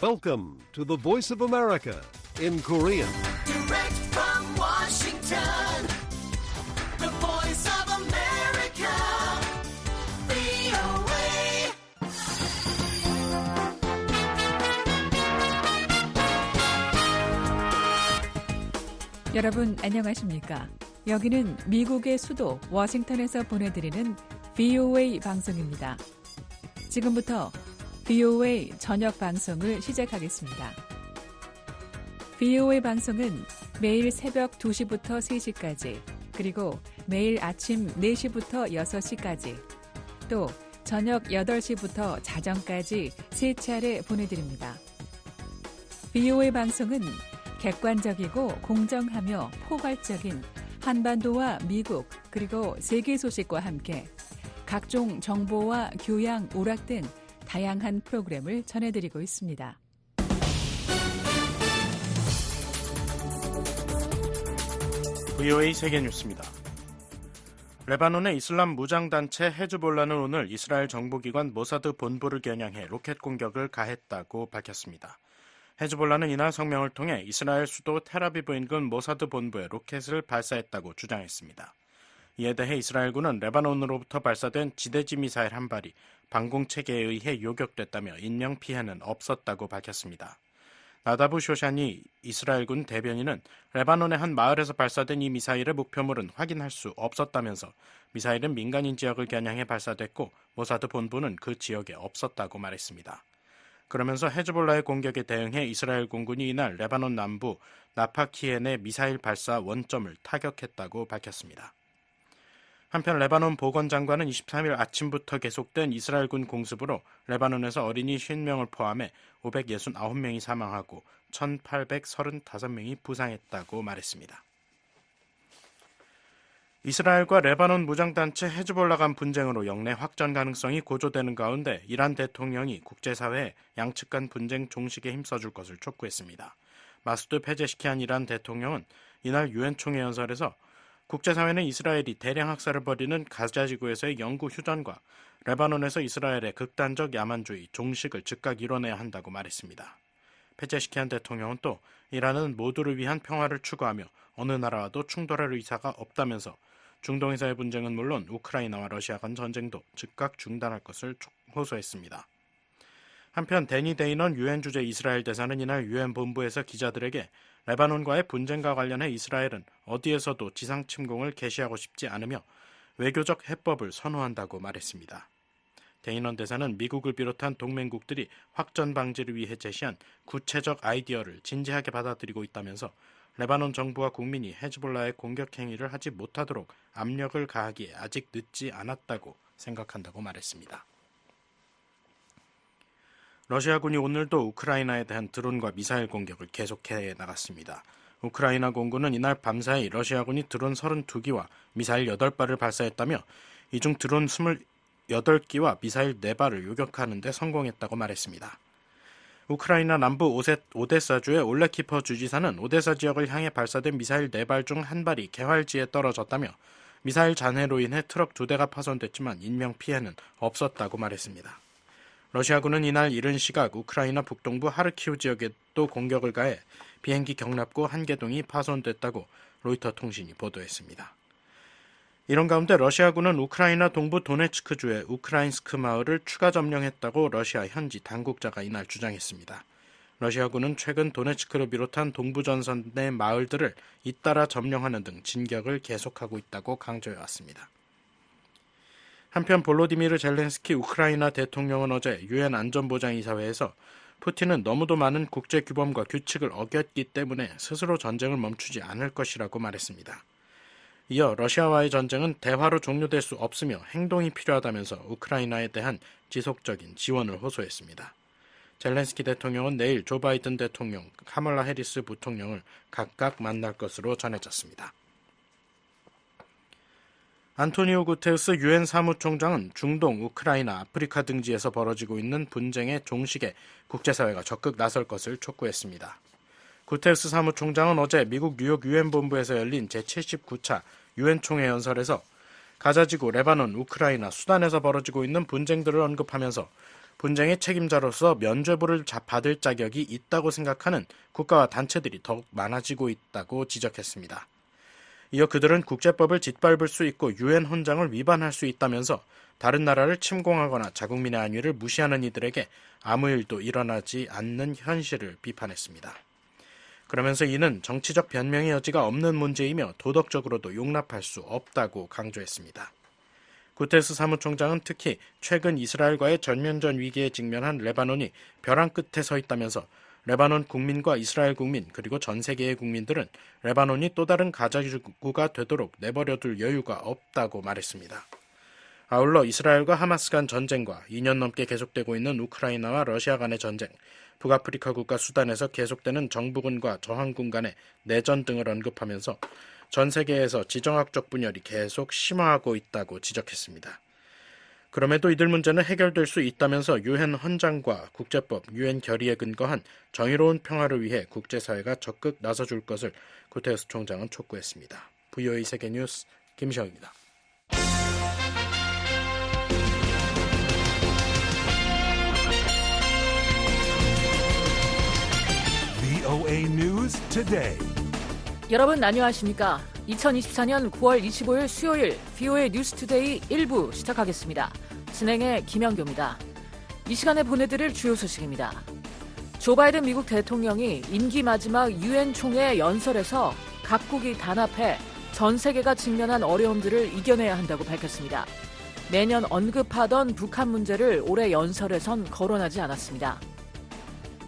Welcome to the Voice of America in Korean. Direct from Washington, the voice of America, VOA. 여러분 안녕하십니까? 여기는 미국의 수도 워싱턴에서 보내드리는 VOA 방송입니다. 지금부터 VOA 저녁 방송을 시작하겠습니다. VOA 방송은 매일 새벽 2시부터 3시까지, 그리고 매일 아침 4시부터 6시까지, 또 저녁 8시부터 자정까지 3차례 보내드립니다. VOA 방송은 객관적이고 공정하며 포괄적인 한반도와 미국 그리고 세계 소식과 함께 각종 정보와 교양, 오락 등 다양한 프로그램을 전해드리고 있습니다. VOA 세계뉴스입니다. 레바논의 이슬람 무장단체 헤즈볼라는 오늘 이스라엘 정보기관 모사드 본부를 겨냥해 로켓 공격을 가했다고 밝혔습니다. 헤즈볼라는 이날 성명을 통해 이스라엘 수도 텔아비브 인근 모사드 본부에 로켓을 발사했다고 주장했습니다. 이에 대해 이스라엘군은 레바논으로부터 발사된 지대지 미사일 한 발이 방공체계에 의해 요격됐다며 인명피해는 없었다고 밝혔습니다. 나다브 쇼샤니 이스라엘군 대변인은 레바논의 한 마을에서 발사된 이 미사일의 목표물은 확인할 수 없었다면서 미사일은 민간인 지역을 겨냥해 발사됐고 모사드 본부는 그 지역에 없었다고 말했습니다. 그러면서 헤즈볼라의 공격에 대응해 이스라엘 공군이 이날 레바논 남부 나파키엔의 미사일 발사 원점을 타격했다고 밝혔습니다. 한편 레바논 보건장관은 23일 아침부터 계속된 이스라엘군 공습으로 레바논에서 어린이 50명을 포함해 569명이 사망하고 1,835명이 부상했다고 말했습니다. 이스라엘과 레바논 무장단체 헤즈볼라 간 분쟁으로 영내 확전 가능성이 고조되는 가운데 이란 대통령이 국제사회에 양측 간 분쟁 종식에 힘써줄 것을 촉구했습니다. 마수드 페제시키안 이란 대통령은 이날 유엔 총회 연설에서 국제사회는 이스라엘이 대량 학살을 벌이는 가자지구에서의 영구 휴전과 레바논에서 이스라엘의 극단적 야만주의 종식을 즉각 이뤄내야 한다고 말했습니다. 페제시키안 대통령은 또 이란은 모두를 위한 평화를 추구하며 어느 나라와도 충돌할 의사가 없다면서 중동에서의 분쟁은 물론 우크라이나와 러시아 간 전쟁도 즉각 중단할 것을 호소했습니다. 한편 데니 데이넌 유엔 주재 이스라엘 대사는 이날 유엔 본부에서 기자들에게 레바논과의 분쟁과 관련해 이스라엘은 어디에서도 지상 침공을 개시하고 싶지 않으며 외교적 해법을 선호한다고 말했습니다. 데이넌 대사는 미국을 비롯한 동맹국들이 확전 방지를 위해 제시한 구체적 아이디어를 진지하게 받아들이고 있다면서 레바논 정부와 국민이 헤즈볼라의 공격 행위를 하지 못하도록 압력을 가하기에 아직 늦지 않았다고 생각한다고 말했습니다. 러시아군이 오늘도 우크라이나에 대한 드론과 미사일 공격을 계속해 나갔습니다. 우크라이나 공군은 이날 밤사이 러시아군이 드론 32기와 미사일 8발을 발사했다며 이 중 드론 28기와 미사일 4발을 요격하는 데 성공했다고 말했습니다. 우크라이나 남부 오데사주의 올레키퍼 주지사는 오데사 지역을 향해 발사된 미사일 4발 중 한 발이 개활지에 떨어졌다며 미사일 잔해로 인해 트럭 2대가 파손됐지만 인명피해는 없었다고 말했습니다. 러시아군은 이날 이른 시각 우크라이나 북동부 하르키우 지역에도 공격을 가해 비행기 경납고 1개동이 파손됐다고 로이터 통신이 보도했습니다. 이런 가운데 러시아군은 우크라이나 동부 도네츠크주의 우크라인스크 마을을 추가 점령했다고 러시아 현지 당국자가 이날 주장했습니다. 러시아군은 최근 도네츠크를 비롯한 동부 전선의 마을들을 잇따라 점령하는 등 진격을 계속하고 있다고 강조해왔습니다. 한편 볼로디미르 젤렌스키 우크라이나 대통령은 어제 유엔 안전보장이사회에서 푸틴은 너무도 많은 국제규범과 규칙을 어겼기 때문에 스스로 전쟁을 멈추지 않을 것이라고 말했습니다. 이어 러시아와의 전쟁은 대화로 종료될 수 없으며 행동이 필요하다면서 우크라이나에 대한 지속적인 지원을 호소했습니다. 젤렌스키 대통령은 내일 조 바이든 대통령, 카멀라 해리스 부통령을 각각 만날 것으로 전해졌습니다. 안토니오 구테우스 유엔 사무총장은 중동, 우크라이나, 아프리카 등지에서 벌어지고 있는 분쟁의 종식에 국제사회가 적극 나설 것을 촉구했습니다. 구테우스 사무총장은 어제 미국 뉴욕 유엔 본부에서 열린 제79차 유엔 총회 연설에서 가자지구, 레바논, 우크라이나, 수단에서 벌어지고 있는 분쟁들을 언급하면서 분쟁의 책임자로서 면죄부를 받을 자격이 있다고 생각하는 국가와 단체들이 더욱 많아지고 있다고 지적했습니다. 이어 그들은 국제법을 짓밟을 수 있고 유엔 헌장을 위반할 수 있다면서 다른 나라를 침공하거나 자국민의 안위를 무시하는 이들에게 아무 일도 일어나지 않는 현실을 비판했습니다. 그러면서 이는 정치적 변명의 여지가 없는 문제이며 도덕적으로도 용납할 수 없다고 강조했습니다. 구테레스 사무총장은 특히 최근 이스라엘과의 전면전 위기에 직면한 레바논이 벼랑 끝에 서 있다면서 레바논 국민과 이스라엘 국민 그리고 전 세계의 국민들은 레바논이 또 다른 가자지구가 되도록 내버려둘 여유가 없다고 말했습니다. 아울러 이스라엘과 하마스 간 전쟁과 2년 넘게 계속되고 있는 우크라이나와 러시아 간의 전쟁, 북아프리카 국가 수단에서 계속되는 정부군과 저항군 간의 내전 등을 언급하면서 전 세계에서 지정학적 분열이 계속 심화하고 있다고 지적했습니다. 그럼에도 이들 문제는 해결될 수 있다면서 유엔 헌장과 국제법, 유엔 결의에 근거한 정의로운 평화를 위해 국제사회가 적극 나서줄 것을 구테레스 총장은 촉구했습니다. VOA 세계뉴스 김시영입니다. VOA News Today. 여러분 안녕하십니까? 2024년 9월 25일 수요일 VOA 뉴스투데이 1부 시작하겠습니다. 진행의 김영교입니다. 이 시간에 보내드릴 주요 소식입니다. 조 바이든 미국 대통령이 임기 마지막 유엔 총회 연설에서 각국이 단합해 전 세계가 직면한 어려움들을 이겨내야 한다고 밝혔습니다. 매년 언급하던 북한 문제를 올해 연설에선 거론하지 않았습니다.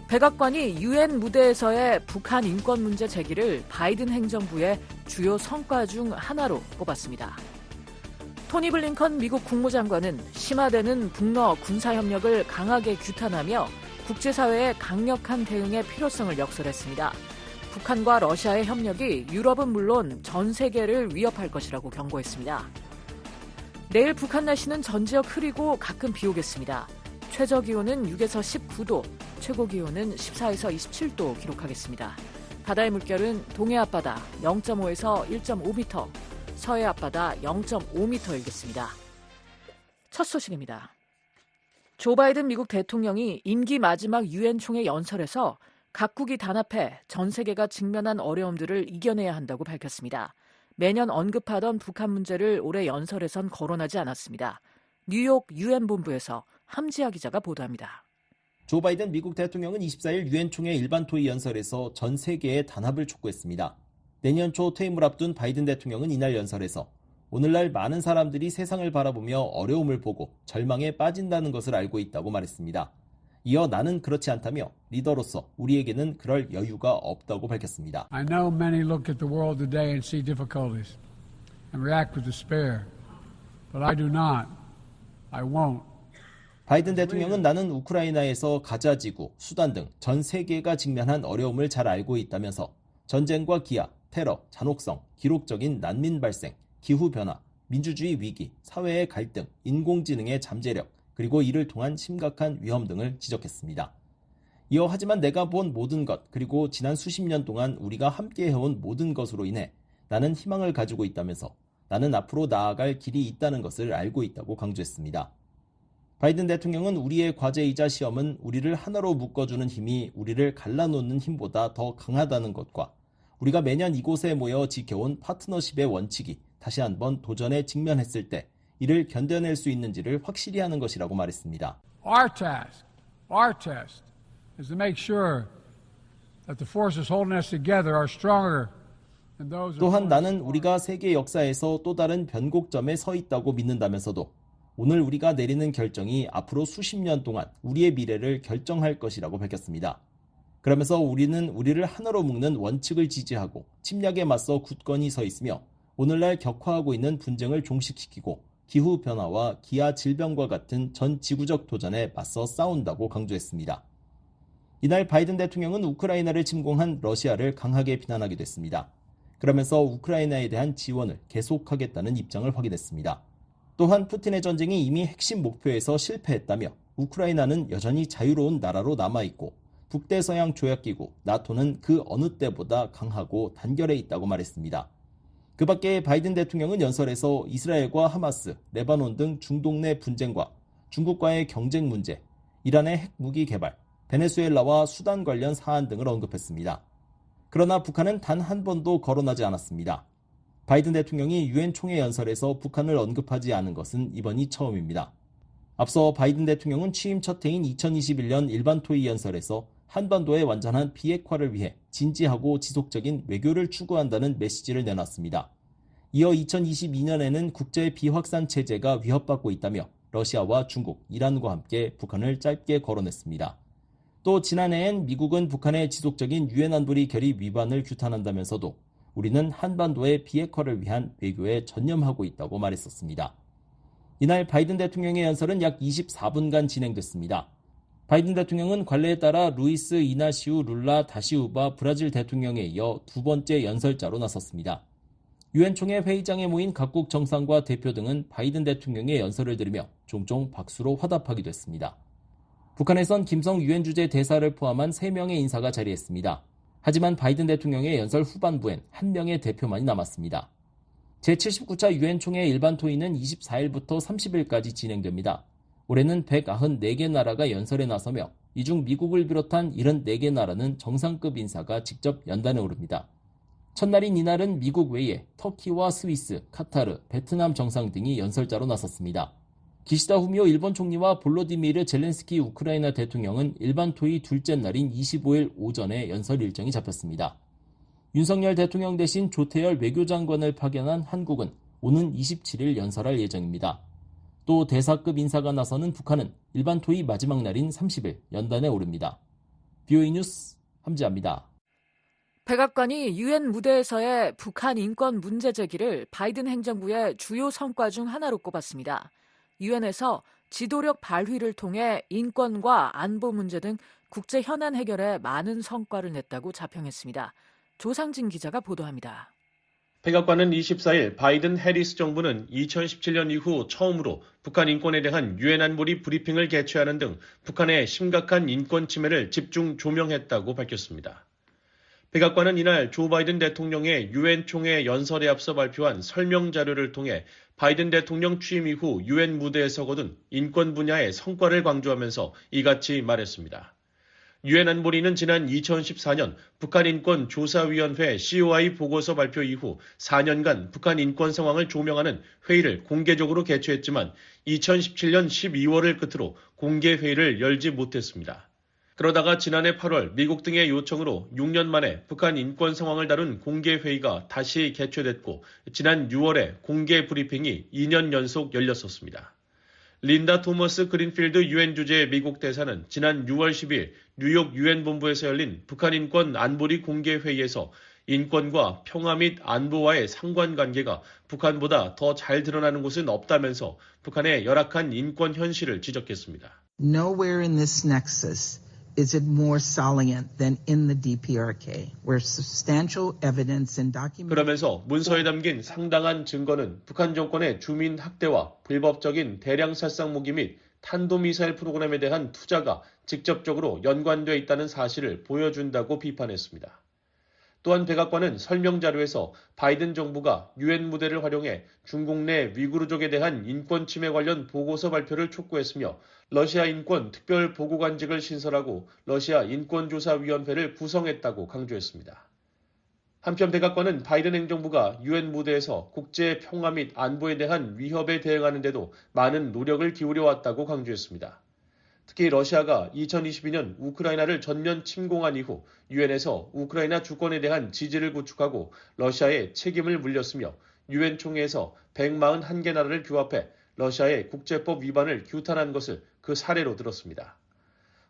백악관이 유엔 무대에서의 북한 인권 문제 제기를 바이든 행정부의 주요 성과 중 하나로 꼽았습니다. 토니 블링컨 미국 국무장관은 심화되는 북러 군사협력을 강하게 규탄하며 국제사회의 강력한 대응의 필요성을 역설했습니다. 북한과 러시아의 협력이 유럽은 물론 전 세계를 위협할 것이라고 경고했습니다. 내일 북한 날씨는 전 지역 흐리고 가끔 비 오겠습니다. 최저기온은 6에서 19도, 최고기온은 14에서 27도 기록하겠습니다. 바다의 물결은 동해 앞바다 0.5에서 1.5m, 서해 앞바다 0.5m이겠습니다. 첫 소식입니다. 조 바이든 미국 대통령이 임기 마지막 유엔 총회 연설에서 각국이 단합해 전 세계가 직면한 어려움들을 이겨내야 한다고 밝혔습니다. 매년 언급하던 북한 문제를 올해 연설에선 거론하지 않았습니다. 뉴욕 유엔 본부에서 함지아 기자가 보도합니다. 조 바이든 미국 대통령은 24일 유엔 총회 일반 토의 연설에서 전 세계의 단합을 촉구했습니다. 내년 초 퇴임을 앞둔 바이든 대통령은 이날 연설에서 오늘날 많은 사람들이 세상을 바라보며 어려움을 보고 절망에 빠진다는 것을 알고 있다고 말했습니다. 이어 나는 그렇지 않다며 리더로서 우리에게는 그럴 여유가 없다고 밝혔습니다. I know many look at the world today and see difficulties and react with despair, but I do not. I won't. 바이든 대통령은 나는 우크라이나에서 가자지구, 수단 등 전 세계가 직면한 어려움을 잘 알고 있다면서 전쟁과 기아, 테러, 잔혹성, 기록적인 난민 발생, 기후변화, 민주주의 위기, 사회의 갈등, 인공지능의 잠재력, 그리고 이를 통한 심각한 위험 등을 지적했습니다. 이어 하지만 내가 본 모든 것, 그리고 지난 수십 년 동안 우리가 함께 해온 모든 것으로 인해 나는 희망을 가지고 있다면서 나는 앞으로 나아갈 길이 있다는 것을 알고 있다고 강조했습니다. 바이든 대통령은 우리의 과제이자 시험은 우리를 하나로 묶어주는 힘이 우리를 갈라놓는 힘보다 더 강하다는 것과 우리가 매년 이곳에 모여 지켜온 파트너십의 원칙이 다시 한번 도전에 직면했을 때 이를 견뎌낼 수 있는지를 확실히 하는 것이라고 말했습니다. Our test is to make sure that the forces holding us together are stronger than those. 또한 나는 우리가 세계 역사에서 또 다른 변곡점에 서 있다고 믿는다면서도 오늘 우리가 내리는 결정이 앞으로 수십 년 동안 우리의 미래를 결정할 것이라고 밝혔습니다. 그러면서 우리는 우리를 하나로 묶는 원칙을 지지하고 침략에 맞서 굳건히 서 있으며 오늘날 격화하고 있는 분쟁을 종식시키고 기후변화와 기아 질병과 같은 전 지구적 도전에 맞서 싸운다고 강조했습니다. 이날 바이든 대통령은 우크라이나를 침공한 러시아를 강하게 비난하기도 했습니다. 그러면서 우크라이나에 대한 지원을 계속하겠다는 입장을 확인했습니다. 또한 푸틴의 전쟁이 이미 핵심 목표에서 실패했다며 우크라이나는 여전히 자유로운 나라로 남아있고 북대서양 조약기구 나토는 그 어느 때보다 강하고 단결해 있다고 말했습니다. 그 밖에 바이든 대통령은 연설에서 이스라엘과 하마스, 레바논 등 중동 내 분쟁과 중국과의 경쟁 문제, 이란의 핵무기 개발, 베네수엘라와 수단 관련 사안 등을 언급했습니다. 그러나 북한은 단 한 번도 거론하지 않았습니다. 바이든 대통령이 유엔 총회 연설에서 북한을 언급하지 않은 것은 이번이 처음입니다. 앞서 바이든 대통령은 취임 첫 해인 2021년 일반 토의 연설에서 한반도의 완전한 비핵화를 위해 진지하고 지속적인 외교를 추구한다는 메시지를 내놨습니다. 이어 2022년에는 국제 비확산 체제가 위협받고 있다며 러시아와 중국, 이란과 함께 북한을 짧게 거론했습니다. 또 지난해엔 미국은 북한의 지속적인 유엔 안보리 결의 위반을 규탄한다면서도 우리는 한반도의 비핵화를 위한 외교에 전념하고 있다고 말했었습니다. 이날 바이든 대통령의 연설은 약 24분간 진행됐습니다. 바이든 대통령은 관례에 따라 루이스 이나시우 룰라 다시우바 브라질 대통령에 이어 두 번째 연설자로 나섰습니다. 유엔 총회 회의장에 모인 각국 정상과 대표 등은 바이든 대통령의 연설을 들으며 종종 박수로 화답하기도 했습니다. 북한에선 김성 유엔 주재 대사를 포함한 3명의 인사가 자리했습니다. 하지만 바이든 대통령의 연설 후반부엔 한 명의 대표만이 남았습니다. 제79차 유엔 총회 일반 토의는 24일부터 30일까지 진행됩니다. 올해는 194개 나라가 연설에 나서며 이 중 미국을 비롯한 74개 나라는 정상급 인사가 직접 연단에 오릅니다. 첫날인 이날은 미국 외에 터키와 스위스, 카타르, 베트남 정상 등이 연설자로 나섰습니다. 기시다 후미오 일본 총리와 볼로디미르 젤렌스키 우크라이나 대통령은 일반 토의 둘째 날인 25일 오전에 연설 일정이 잡혔습니다. 윤석열 대통령 대신 조태열 외교장관을 파견한 한국은 오는 27일 연설할 예정입니다. 또 대사급 인사가 나서는 북한은 일반 토의 마지막 날인 30일 연단에 오릅니다. BOE 뉴스 함지아입니다. 백악관이 유엔 무대에서의 북한 인권 문제 제기를 바이든 행정부의 주요 성과 중 하나로 꼽았습니다. 유엔에서 지도력 발휘를 통해 인권과 안보 문제 등 국제 현안 해결에 많은 성과를 냈다고 자평했습니다. 조상진 기자가 보도합니다. 백악관은 24일 바이든 해리스 정부는 2017년 이후 처음으로 북한 인권에 대한 유엔 안보리 브리핑을 개최하는 등 북한의 심각한 인권 침해를 집중 조명했다고 밝혔습니다. 백악관은 이날 조 바이든 대통령의 유엔 총회 연설에 앞서 발표한 설명 자료를 통해 바이든 대통령 취임 이후 유엔 무대에 서거든 인권 분야의 성과를 강조하면서 이같이 말했습니다. 유엔 안보리는 지난 2014년 북한 인권 조사위원회 COI 보고서 발표 이후 4년간 북한 인권 상황을 조명하는 회의를 공개적으로 개최했지만 2017년 12월을 끝으로 공개 회의를 열지 못했습니다. 그러다가 지난해 8월 미국 등의 요청으로 6년 만에 북한 인권 상황을 다룬 공개 회의가 다시 개최됐고 지난 6월에 공개 브리핑이 2년 연속 열렸었습니다. 린다 토머스 그린필드 유엔 주재 미국 대사는 지난 6월 10일 뉴욕 유엔 본부에서 열린 북한 인권 안보리 공개 회의에서 인권과 평화 및 안보와의 상관관계가 북한보다 더 잘 드러나는 곳은 없다면서 북한의 열악한 인권 현실을 지적했습니다. Nowhere in this nexus is it more salient than in the DPRK, where substantial evidence and documentation. 그러면서 문서에 담긴 상당한 증거는 북한 정권의 주민 학대와 불법적인 대량 살상 무기 및 탄도미사일 프로그램에 대한 투자가 직접적으로 연관되어 있다는 사실을 보여준다고 비판했습니다. 또한 백악관은 설명 자료에서 바이든 정부가 유엔 무대를 활용해 중국 내 위구르족에 대한 인권 침해 관련 보고서 발표를 촉구했으며 러시아 인권 특별 보고관직을 신설하고 러시아 인권조사위원회를 구성했다고 강조했습니다. 한편 백악관은 바이든 행정부가 유엔 무대에서 국제 평화 및 안보에 대한 위협에 대응하는 데도 많은 노력을 기울여왔다고 강조했습니다. 특히 러시아가 2022년 우크라이나를 전면 침공한 이후 유엔에서 우크라이나 주권에 대한 지지를 구축하고 러시아에 책임을 물렸으며 유엔 총회에서 141개 나라를 규합해 러시아의 국제법 위반을 규탄한 것을 그 사례로 들었습니다.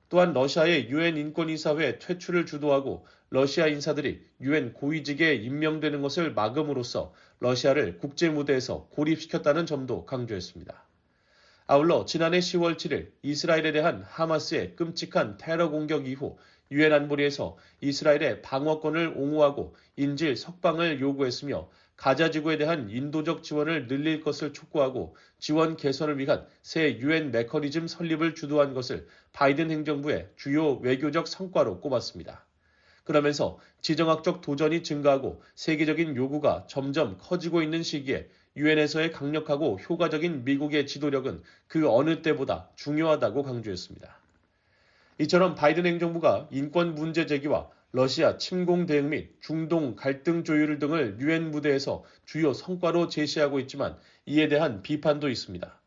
또한 러시아의 유엔 인권이사회 퇴출을 주도하고 러시아 인사들이 유엔 고위직에 임명되는 것을 막음으로써 러시아를 국제 무대에서 고립시켰다는 점도 강조했습니다. 아울러 지난해 10월 7일 이스라엘에 대한 하마스의 끔찍한 테러 공격 이후 유엔 안보리에서 이스라엘의 방어권을 옹호하고 인질 석방을 요구했으며 가자 지구에 대한 인도적 지원을 늘릴 것을 촉구하고 지원 개선을 위한 새 유엔 메커니즘 설립을 주도한 것을 바이든 행정부의 주요 외교적 성과로 꼽았습니다. 그러면서 지정학적 도전이 증가하고 세계적인 요구가 점점 커지고 있는 시기에 유엔에서의 강력하고 효과적인 미국의 지도력은 그 어느 때보다 중요하다고 강조했습니다. 이처럼 바이든 행정부가 인권 문제 제기와 러시아 침공 대응 및 중동 갈등 조율 등을 유엔 무대에서 주요 성과로 제시하고 있지만 이에 대한 비판도 있습니다.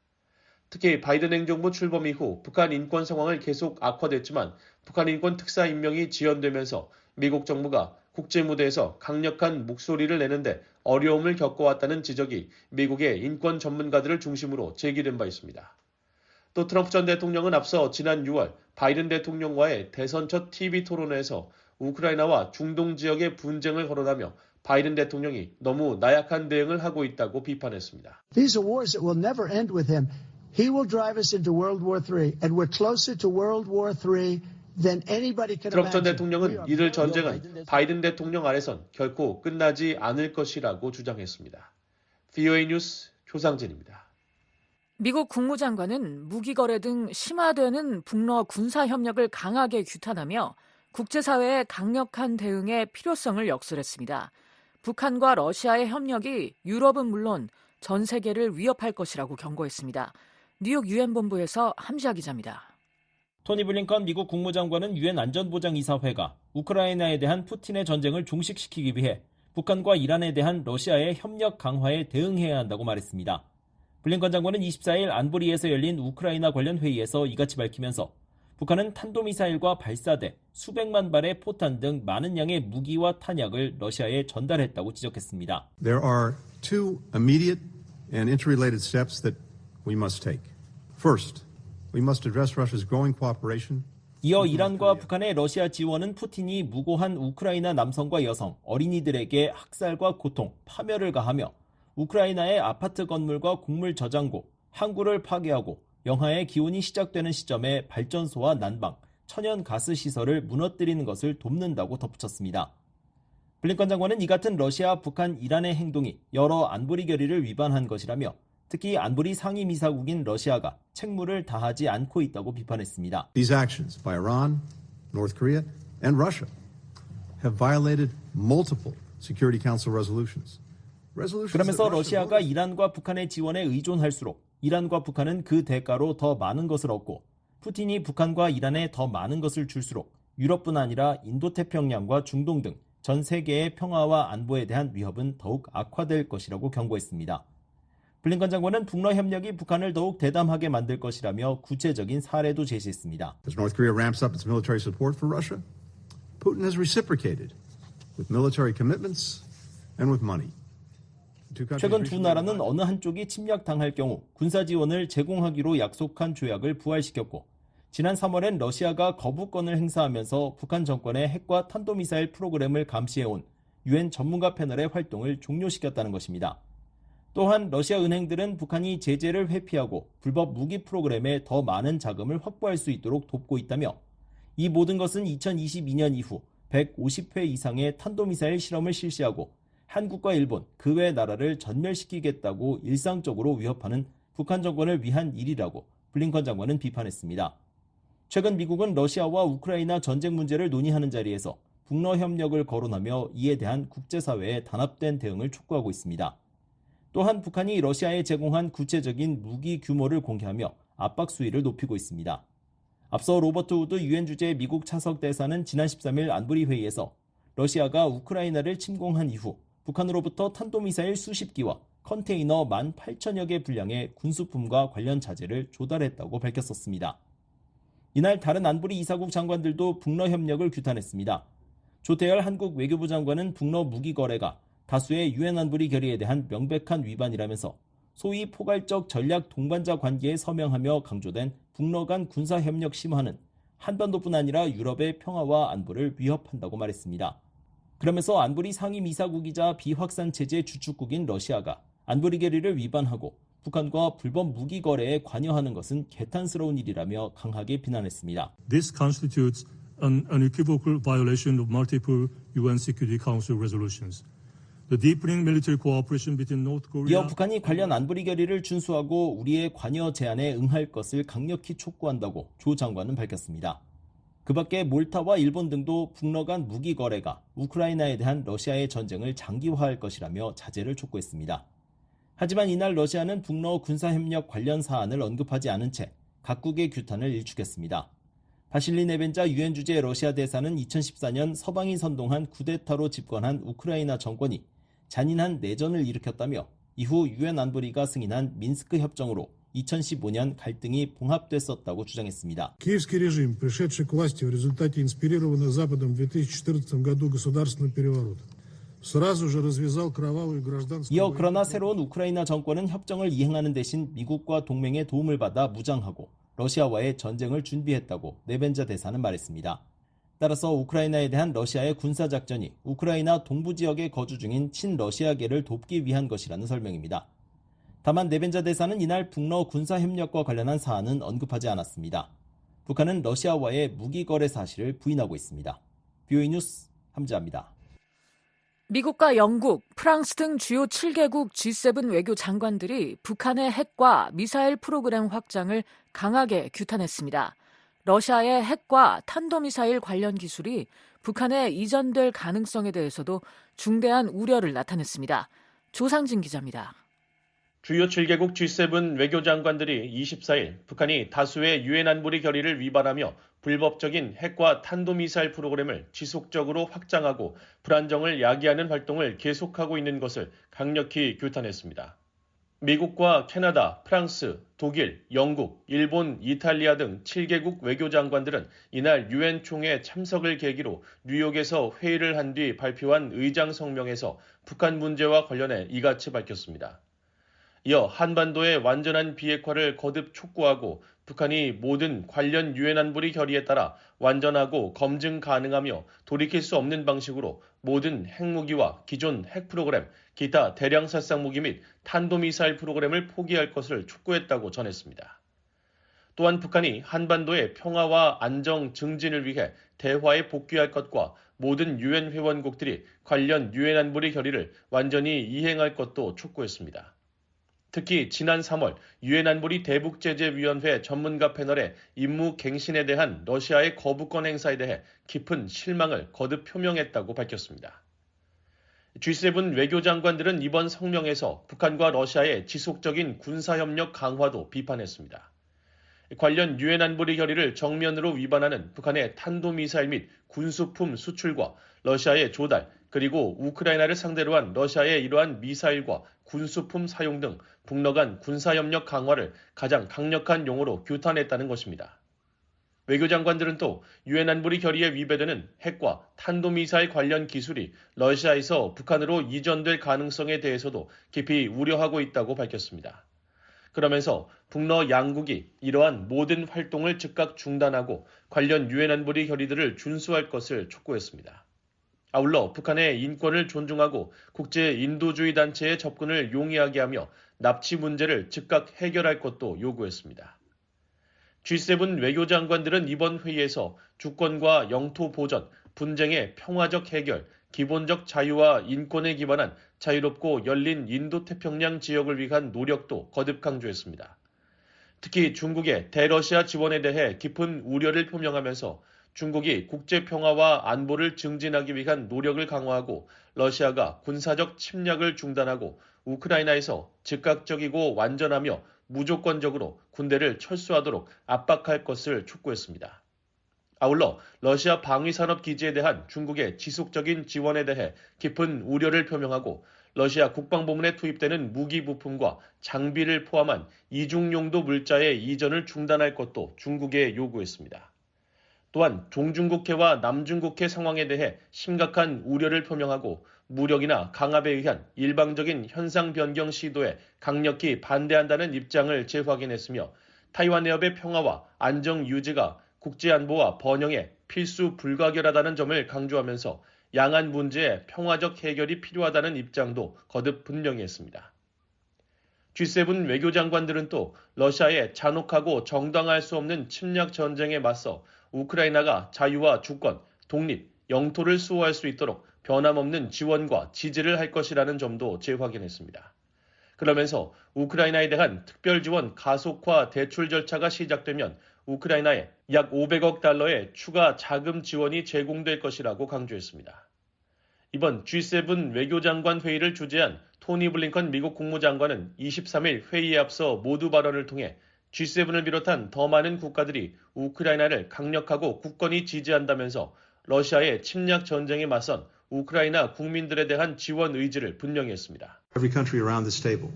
특히 바이든 행정부 출범 이후 북한 인권 상황을 계속 악화됐지만 북한 인권 특사 임명이 지연되면서 미국 정부가 국제 무대에서 강력한 목소리를 내는데 어려움을 겪어왔다는 지적이 미국의 인권 전문가들을 중심으로 제기된 바 있습니다. 또 트럼프 전 대통령은 앞서 지난 6월 바이든 대통령과의 대선 첫 TV 토론회에서 우크라이나와 중동 지역의 분쟁을 거론하며 바이든 대통령이 너무 나약한 대응을 하고 있다고 비판했습니다. These are wars that will never end with him. He will drive us into World War III, and we're closer to World War III than anybody can imagine. 트럼프 전 대통령은 이들 전쟁은 바이든 대통령 아래선 결코 끝나지 않을 것이라고 주장했습니다. VOA 뉴스 조상진입니다. 미국 국무장관은 무기 거래 등 심화되는 북러 군사 협력을 강하게 규탄하며 국제사회의 강력한 대응의 필요성을 역설했습니다. 북한과 러시아의 협력이 유럽은 물론 전 세계를 위협할 것이라고 경고했습니다. 뉴욕 유엔 본부에서 함지아 기자입니다. 토니 블링컨 미국 국무장관은 유엔 안전보장이사회가 우크라이나에 대한 푸틴의 전쟁을 종식시키기 위해 북한과 이란에 대한 러시아의 협력 강화에 대응해야 한다고 말했습니다. 블링컨 장관은 24일 안보리에서 열린 우크라이나 관련 회의에서 이같이 밝히면서 북한은 탄도미사일과 발사대, 수백만 발의 포탄 등 많은 양의 무기와 탄약을 러시아에 전달했다고 지적했습니다. There are two immediate and interrelated steps that we must take. First, we must address Russia's growing cooperation. 이어 이란과 북한의 러시아 지원은 푸틴이 무고한 우크라이나 남성과 여성, 어린이들에게 학살과 고통, 파멸을 가하며 우크라이나의 아파트 건물과 곡물 저장고, 항구를 파괴하고 영하의 기온이 시작되는 시점에 발전소와 난방, 천연 가스 시설을 무너뜨리는 것을 돕는다고 덧붙였습니다. 블링컨 장관은 이 같은 러시아, 북한, 이란의 행동이 여러 안보리 결의를 위반한 것이라며 특히 안보리 상임이사국인 러시아가 책무를 다하지 않고 있다고 비판했습니다. These actions by Iran, North Korea, and Russia have violated multiple Security Council resolutions. 그러면서 러시아가 이란과 북한의 지원에 의존할수록 이란과 북한은 그 대가로 더 많은 것을 얻고 푸틴이 북한과 이란에 더 많은 것을 줄수록 유럽뿐 아니라 인도태평양과 중동 등 전 세계의 평화와 안보에 대한 위협은 더욱 악화될 것이라고 경고했습니다. 블링컨 장관은 북러 협력이 북한을 더욱 대담하게 만들 것이라며 구체적인 사례도 제시했습니다. As North Korea ramps up its military support for Russia, Putin has reciprocated with military commitments and with money. 최근 두 나라는 어느 한쪽이 침략당할 경우 군사 지원을 제공하기로 약속한 조약을 부활시켰고 지난 3월엔 러시아가 거부권을 행사하면서 북한 정권의 핵과 탄도미사일 프로그램을 감시해온 유엔 전문가 패널의 활동을 종료시켰다는 것입니다. 또한 러시아 은행들은 북한이 제재를 회피하고 불법 무기 프로그램에 더 많은 자금을 확보할 수 있도록 돕고 있다며 이 모든 것은 2022년 이후 150회 이상의 탄도미사일 실험을 실시하고 한국과 일본, 그 외 나라를 전멸시키겠다고 일상적으로 위협하는 북한 정권을 위한 일이라고 블링컨 장관은 비판했습니다. 최근 미국은 러시아와 우크라이나 전쟁 문제를 논의하는 자리에서 북러 협력을 거론하며 이에 대한 국제사회의 단합된 대응을 촉구하고 있습니다. 또한 북한이 러시아에 제공한 구체적인 무기 규모를 공개하며 압박 수위를 높이고 있습니다. 앞서 로버트 우드 유엔 주재 미국 차석 대사는 지난 13일 안보리 회의에서 러시아가 우크라이나를 침공한 이후 북한으로부터 탄도미사일 수십 기와 컨테이너 18,000여 개 분량의 군수품과 관련 자재를 조달했다고 밝혔었습니다. 이날 다른 안보리 이사국 장관들도 북러 협력을 규탄했습니다. 조태열 한국 외교부 장관은 북러 무기 거래가 다수의 유엔 안보리 결의에 대한 명백한 위반이라면서 소위 포괄적 전략 동반자 관계에 서명하며 강조된 북러 간 군사 협력 심화는 한반도뿐 아니라 유럽의 평화와 안보를 위협한다고 말했습니다. 그러면서 안보리 상임이사국이자 비확산 체제 주축국인 러시아가 안보리 결의를 위반하고 북한과 불법 무기 거래에 관여하는 것은 개탄스러운 일이라며 강하게 비난했습니다. This constitutes an unequivocal violation of multiple UN Security Council resolutions. The deepening military cooperation between North Korea. 이어 북한이 관련 안보리 결의를 준수하고 우리의 관여 제안에 응할 것을 강력히 촉구한다고 조 장관은 밝혔습니다. 그 밖에 몰타와 일본 등도 북러 간 무기 거래가 우크라이나에 대한 러시아의 전쟁을 장기화할 것이라며 자제를 촉구했습니다. 하지만 이날 러시아는 북러 군사협력 관련 사안을 언급하지 않은 채 각국의 규탄을 일축했습니다. 바실리 네벤자 유엔 주재 러시아 대사는 2014년 서방이 선동한 쿠데타로 집권한 우크라이나 정권이 잔인한 내전을 일으켰다며 이후 유엔 안보리가 승인한 민스크 협정으로 2015년 갈등이 봉합됐었다고 주장했습니다. Киевский режим, пришедший к власти в результате инспирированного Западом в 2014 году государственного переворота, сразу же развязал кровавую гражданскую 이어 그러나 새로운 우크라이나 정권은 협정을 이행하는 대신 미국과 동맹의 도움을 받아 무장하고 러시아와의 전쟁을 준비했다고 네벤자 대사는 말했습니다. 따라서 우크라이나에 대한 러시아의 군사작전이 우크라이나 동부 지역에 거주 중인 친러시아계를 돕기 위한 것이라는 설명입니다. 다만 네벤자 대사는 이날 북러 군사협력과 관련한 사안은 언급하지 않았습니다. 북한은 러시아와의 무기 거래 사실을 부인하고 있습니다. BOE 뉴스 함지아입니다. 미국과 영국, 프랑스 등 주요 7개국 G7 외교 장관들이 북한의 핵과 미사일 프로그램 확장을 강하게 규탄했습니다. 러시아의 핵과 탄도미사일 관련 기술이 북한에 이전될 가능성에 대해서도 중대한 우려를 나타냈습니다. 조상진 기자입니다. 주요 7개국 G7 외교장관들이 24일 북한이 다수의 유엔 안보리 결의를 위반하며 불법적인 핵과 탄도미사일 프로그램을 지속적으로 확장하고 불안정을 야기하는 활동을 계속하고 있는 것을 강력히 규탄했습니다. 미국과 캐나다, 프랑스, 독일, 영국, 일본, 이탈리아 등 7개국 외교장관들은 이날 유엔 총회 참석을 계기로 뉴욕에서 회의를 한 뒤 발표한 의장 성명에서 북한 문제와 관련해 이같이 밝혔습니다. 이어 한반도의 완전한 비핵화를 거듭 촉구하고 북한이 모든 관련 유엔 안보리 결의에 따라 완전하고 검증 가능하며 돌이킬 수 없는 방식으로 모든 핵무기와 기존 핵 프로그램, 기타 대량 살상 무기 및 탄도미사일 프로그램을 포기할 것을 촉구했다고 전했습니다. 또한 북한이 한반도의 평화와 안정 증진을 위해 대화에 복귀할 것과 모든 유엔 회원국들이 관련 유엔 안보리 결의를 완전히 이행할 것도 촉구했습니다. 특히 지난 3월 유엔 안보리 대북제재위원회 전문가 패널의 임무 갱신에 대한 러시아의 거부권 행사에 대해 깊은 실망을 거듭 표명했다고 밝혔습니다. G7 외교장관들은 이번 성명에서 북한과 러시아의 지속적인 군사협력 강화도 비판했습니다. 관련 유엔 안보리 결의를 정면으로 위반하는 북한의 탄도미사일 및 군수품 수출과 러시아의 조달, 그리고 우크라이나를 상대로 한 러시아의 이러한 미사일과 군수품 사용 등 북러 간 군사협력 강화를 가장 강력한 용어로 규탄했다는 것입니다. 외교장관들은 또 유엔 안보리 결의에 위배되는 핵과 탄도미사일 관련 기술이 러시아에서 북한으로 이전될 가능성에 대해서도 깊이 우려하고 있다고 밝혔습니다. 그러면서 북러 양국이 이러한 모든 활동을 즉각 중단하고 관련 유엔 안보리 결의들을 준수할 것을 촉구했습니다. 아울러 북한의 인권을 존중하고 국제 인도주의 단체의 접근을 용이하게 하며 납치 문제를 즉각 해결할 것도 요구했습니다. G7 외교장관들은 이번 회의에서 주권과 영토 보전, 분쟁의 평화적 해결, 기본적 자유와 인권에 기반한 자유롭고 열린 인도태평양 지역을 위한 노력도 거듭 강조했습니다. 특히 중국의 대러시아 지원에 대해 깊은 우려를 표명하면서 중국이 국제평화와 안보를 증진하기 위한 노력을 강화하고 러시아가 군사적 침략을 중단하고 우크라이나에서 즉각적이고 완전하며 무조건적으로 군대를 철수하도록 압박할 것을 촉구했습니다. 아울러 러시아 방위산업 기지에 대한 중국의 지속적인 지원에 대해 깊은 우려를 표명하고 러시아 국방부문에 투입되는 무기 부품과 장비를 포함한 이중용도 물자의 이전을 중단할 것도 중국에 요구했습니다. 또한 종중국해와 남중국해 상황에 대해 심각한 우려를 표명하고 무력이나 강압에 의한 일방적인 현상 변경 시도에 강력히 반대한다는 입장을 재확인했으며 타이완 해협의 평화와 안정 유지가 국제안보와 번영에 필수 불가결하다는 점을 강조하면서 양안 문제의 평화적 해결이 필요하다는 입장도 거듭 분명히 했습니다. G7 외교장관들은 또 러시아의 잔혹하고 정당화할 수 없는 침략 전쟁에 맞서 우크라이나가 자유와 주권, 독립, 영토를 수호할 수 있도록 변함없는 지원과 지지를 할 것이라는 점도 재확인했습니다. 그러면서 우크라이나에 대한 특별지원 가속화 대출 절차가 시작되면 우크라이나에 약 500억 달러의 추가 자금 지원이 제공될 것이라고 강조했습니다. 이번 G7 외교장관 회의를 주재한 토니 블링컨 미국 국무장관은 23일 회의에 앞서 모두 발언을 통해 G7을 비롯한 더 많은 국가들이 우크라이나를 강력하고 굳건히 지지한다면서 러시아의 침략 전쟁에 맞선 우크라이나 국민들에 대한 지원 의지를 분명히 했습니다. Every country around this table,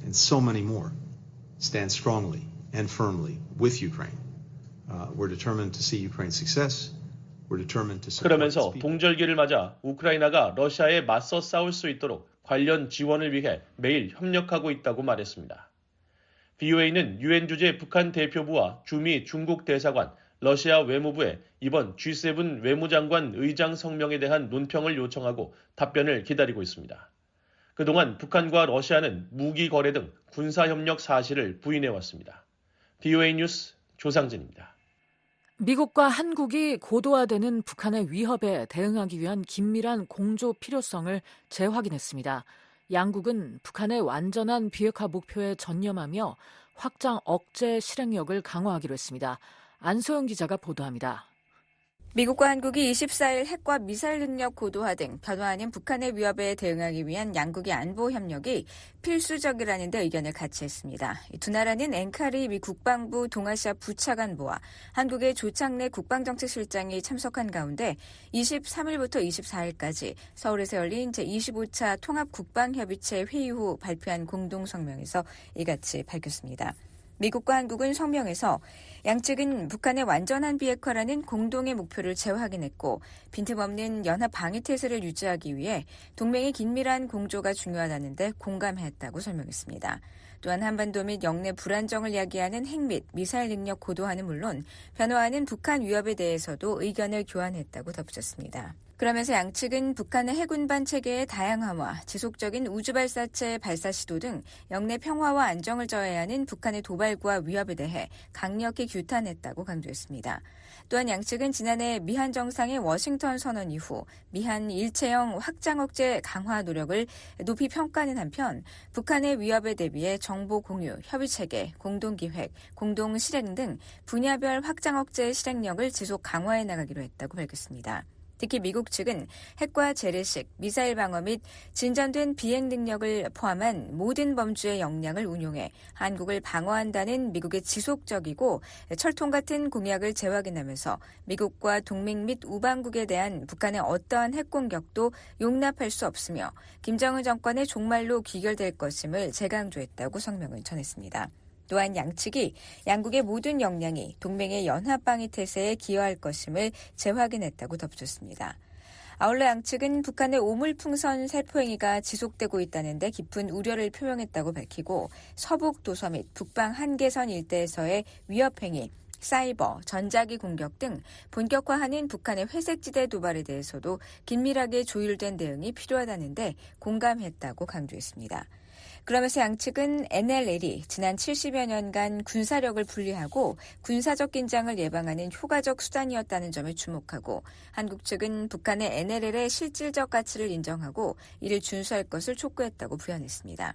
and so many more, stand strongly and firmly with Ukraine. We're determined to see Ukraine's success. We're determined to support its 그러면서 people. 동절기를 맞아 우크라이나가 러시아에 맞서 싸울 수 있도록 관련 지원을 위해 매일 협력하고 있다고 말했습니다. BOA는 유엔 주재 북한 대표부와 주미 중국 대사관, 러시아 외무부에 이번 G7 외무장관 의장 성명에 대한 논평을 요청하고 답변을 기다리고 있습니다. 그동안 북한과 러시아는 무기 거래 등 군사협력 사실을 부인해왔습니다. BOA 뉴스 조상진입니다. 미국과 한국이 고도화되는 북한의 위협에 대응하기 위한 긴밀한 공조 필요성을 재확인했습니다. 양국은 북한의 완전한 비핵화 목표에 전념하며 확장 억제 실행력을 강화하기로 했습니다. 안소영 기자가 보도합니다. 미국과 한국이 24일 핵과 미사일 능력 고도화 등 변화하는 북한의 위협에 대응하기 위한 양국의 안보 협력이 필수적이라는 데 의견을 같이 했습니다. 두 나라는 앵카리 미 국방부 동아시아 부차관보와 한국의 조창래 국방정책실장이 참석한 가운데 23일부터 24일까지 서울에서 열린 제25차 통합국방협의체 회의 후 발표한 공동성명에서 이같이 밝혔습니다. 미국과 한국은 성명에서 양측은 북한의 완전한 비핵화라는 공동의 목표를 재확인했고 빈틈없는 연합 방위 태세를 유지하기 위해 동맹의 긴밀한 공조가 중요하다는 데 공감했다고 설명했습니다. 또한 한반도 및 영내 불안정을 야기하는 핵 및 미사일 능력 고도화는 물론 변화하는 북한 위협에 대해서도 의견을 교환했다고 덧붙였습니다. 그러면서 양측은 북한의 핵운반 체계의 다양화와 지속적인 우주발사체 발사 시도 등 영내 평화와 안정을 저해야 하는 북한의 도발과 위협에 대해 강력히 규탄했다고 강조했습니다. 또한 양측은 지난해 미한 정상의 워싱턴 선언 이후 미한 일체형 확장 억제 강화 노력을 높이 평가하는 한편 북한의 위협에 대비해 정보 공유, 협의 체계, 공동 기획, 공동 실행 등 분야별 확장 억제 실행력을 지속 강화해 나가기로 했다고 밝혔습니다. 특히 미국 측은 핵과 재래식, 미사일 방어 및 진전된 비행 능력을 포함한 모든 범주의 역량을 운용해 한국을 방어한다는 미국의 지속적이고 철통 같은 공약을 재확인하면서 미국과 동맹 및 우방국에 대한 북한의 어떠한 핵 공격도 용납할 수 없으며 김정은 정권의 종말로 귀결될 것임을 재강조했다고 성명을 전했습니다. 또한 양측이 양국의 모든 역량이 동맹의 연합방위 태세에 기여할 것임을 재확인했다고 덧붙였습니다. 아울러 양측은 북한의 오물풍선 살포행위가 지속되고 있다는 데 깊은 우려를 표명했다고 밝히고 서북 도서 및 북방 한계선 일대에서의 위협행위, 사이버, 전자기 공격 등 본격화하는 북한의 회색지대 도발에 대해서도 긴밀하게 조율된 대응이 필요하다는 데 공감했다고 강조했습니다. 그러면서 양측은 NLL이 지난 70여 년간 군사력을 분리하고 군사적 긴장을 예방하는 효과적 수단이었다는 점에 주목하고 한국 측은 북한의 NLL의 실질적 가치를 인정하고 이를 준수할 것을 촉구했다고 부연했습니다.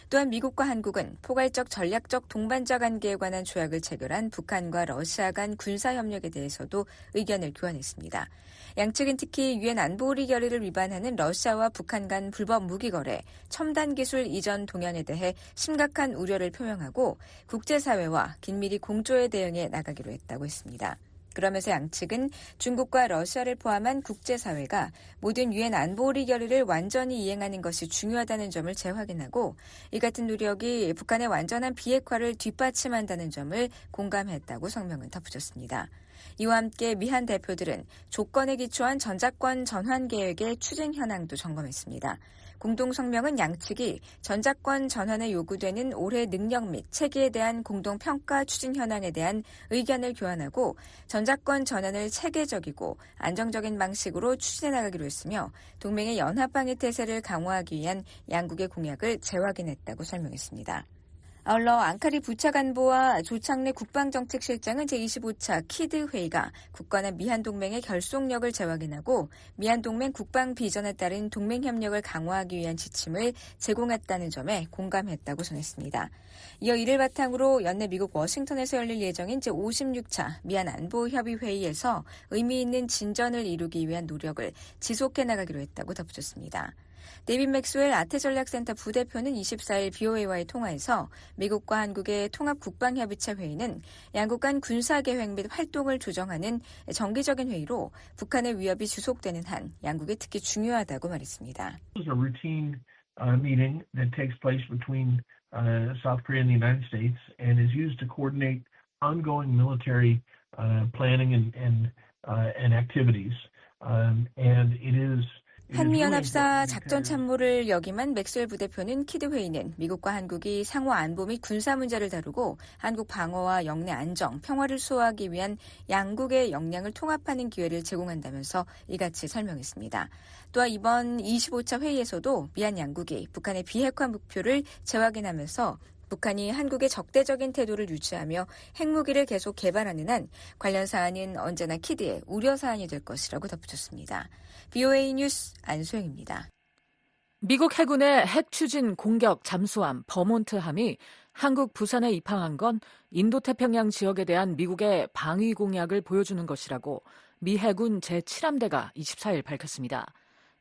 또한 미국과 한국은 포괄적 전략적 동반자 관계에 관한 조약을 체결한 북한과 러시아 간 군사협력에 대해서도 의견을 교환했습니다. 양측은 특히 유엔 안보리 결의를 위반하는 러시아와 북한 간 불법 무기 거래, 첨단 기술 이전 동향에 대해 심각한 우려를 표명하고 국제사회와 긴밀히 공조에 대응해 나가기로 했다고 했습니다. 그러면서 양측은 중국과 러시아를 포함한 국제사회가 모든 유엔 안보리 결의를 완전히 이행하는 것이 중요하다는 점을 재확인하고 이 같은 노력이 북한의 완전한 비핵화를 뒷받침한다는 점을 공감했다고 성명을 덧붙였습니다. 이와 함께 미한 대표들은 조건에 기초한 전작권 전환 계획의 추진 현황도 점검했습니다. 공동성명은 양측이 전작권 전환에 요구되는 올해 능력 및 체계에 대한 공동평가 추진 현황에 대한 의견을 교환하고 전작권 전환을 체계적이고 안정적인 방식으로 추진해 나가기로 했으며 동맹의 연합방위 태세를 강화하기 위한 양국의 공약을 재확인했다고 설명했습니다. 아울러 앙카리 부차관보와 조창래 국방정책실장은 제25차 키드 회의가 국가나 미한동맹의 결속력을 재확인하고 미한동맹 국방 비전에 따른 동맹협력을 강화하기 위한 지침을 제공했다는 점에 공감했다고 전했습니다. 이어 이를 바탕으로 연내 미국 워싱턴에서 열릴 예정인 제56차 미한안보협의회의에서 의미 있는 진전을 이루기 위한 노력을 지속해 나가기로 했다고 덧붙였습니다. 데이빗 맥스웰 아태전략센터 부대표는 24일 BOA와의 통화에서 미국과 한국의 통합국방협의체 회의는 양국 간 군사계획 및 활동을 조정하는 정기적인 회의로 북한의 위협이 지속되는 한 양국이 특히 중요하다고 말했습니다. This is a routine meeting that takes place between South Korea and the United States and is used to coordinate ongoing military planning and activities. And it is 한미연합사 작전참모를 역임한 맥스웰 부대표는 키드 회의는 미국과 한국이 상호 안보 및 군사 문제를 다루고 한국 방어와 영내 안정, 평화를 수호하기 위한 양국의 역량을 통합하는 기회를 제공한다면서 이같이 설명했습니다. 또한 이번 25차 회의에서도 미한 양국이 북한의 비핵화 목표를 재확인하면서 북한이 한국의 적대적인 태도를 유지하며 핵무기를 계속 개발하는 한 관련 사안은 언제나 키드의 우려 사안이 될 것이라고 덧붙였습니다. BOA 뉴스 안소영입니다. 미국 해군의 핵 추진 공격 잠수함 버몬트함이 한국 부산에 입항한 건 인도태평양 지역에 대한 미국의 방위 공약을 보여주는 것이라고 미 해군 제7함대가 24일 밝혔습니다.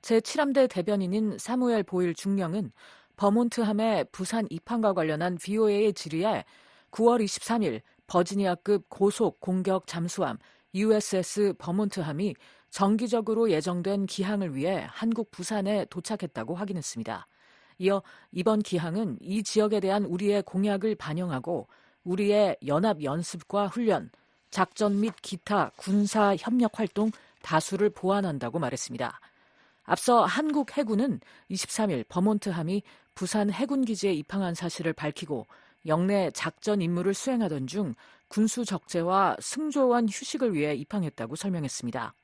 제7함대 대변인인 사무엘 보일 중령은 버몬트함의 부산 입항과 관련한 BOA의 질의에 9월 23일 버지니아급 고속 공격 잠수함 USS 버몬트함이 정기적으로 예정된 기항을 위해 한국 부산에 도착했다고 확인했습니다. 이어 이번 기항은 이 지역에 대한 우리의 공약을 반영하고 우리의 연합 연습과 훈련, 작전 및 기타 군사 협력 활동 다수를 보완한다고 말했습니다. 앞서 한국 해군은 23일 버몬트함이 부산 해군기지에 입항한 사실을 밝히고 영내 작전 임무를 수행하던 중 군수 적재와 승조원 휴식을 위해 입항했다고 설명했습니다.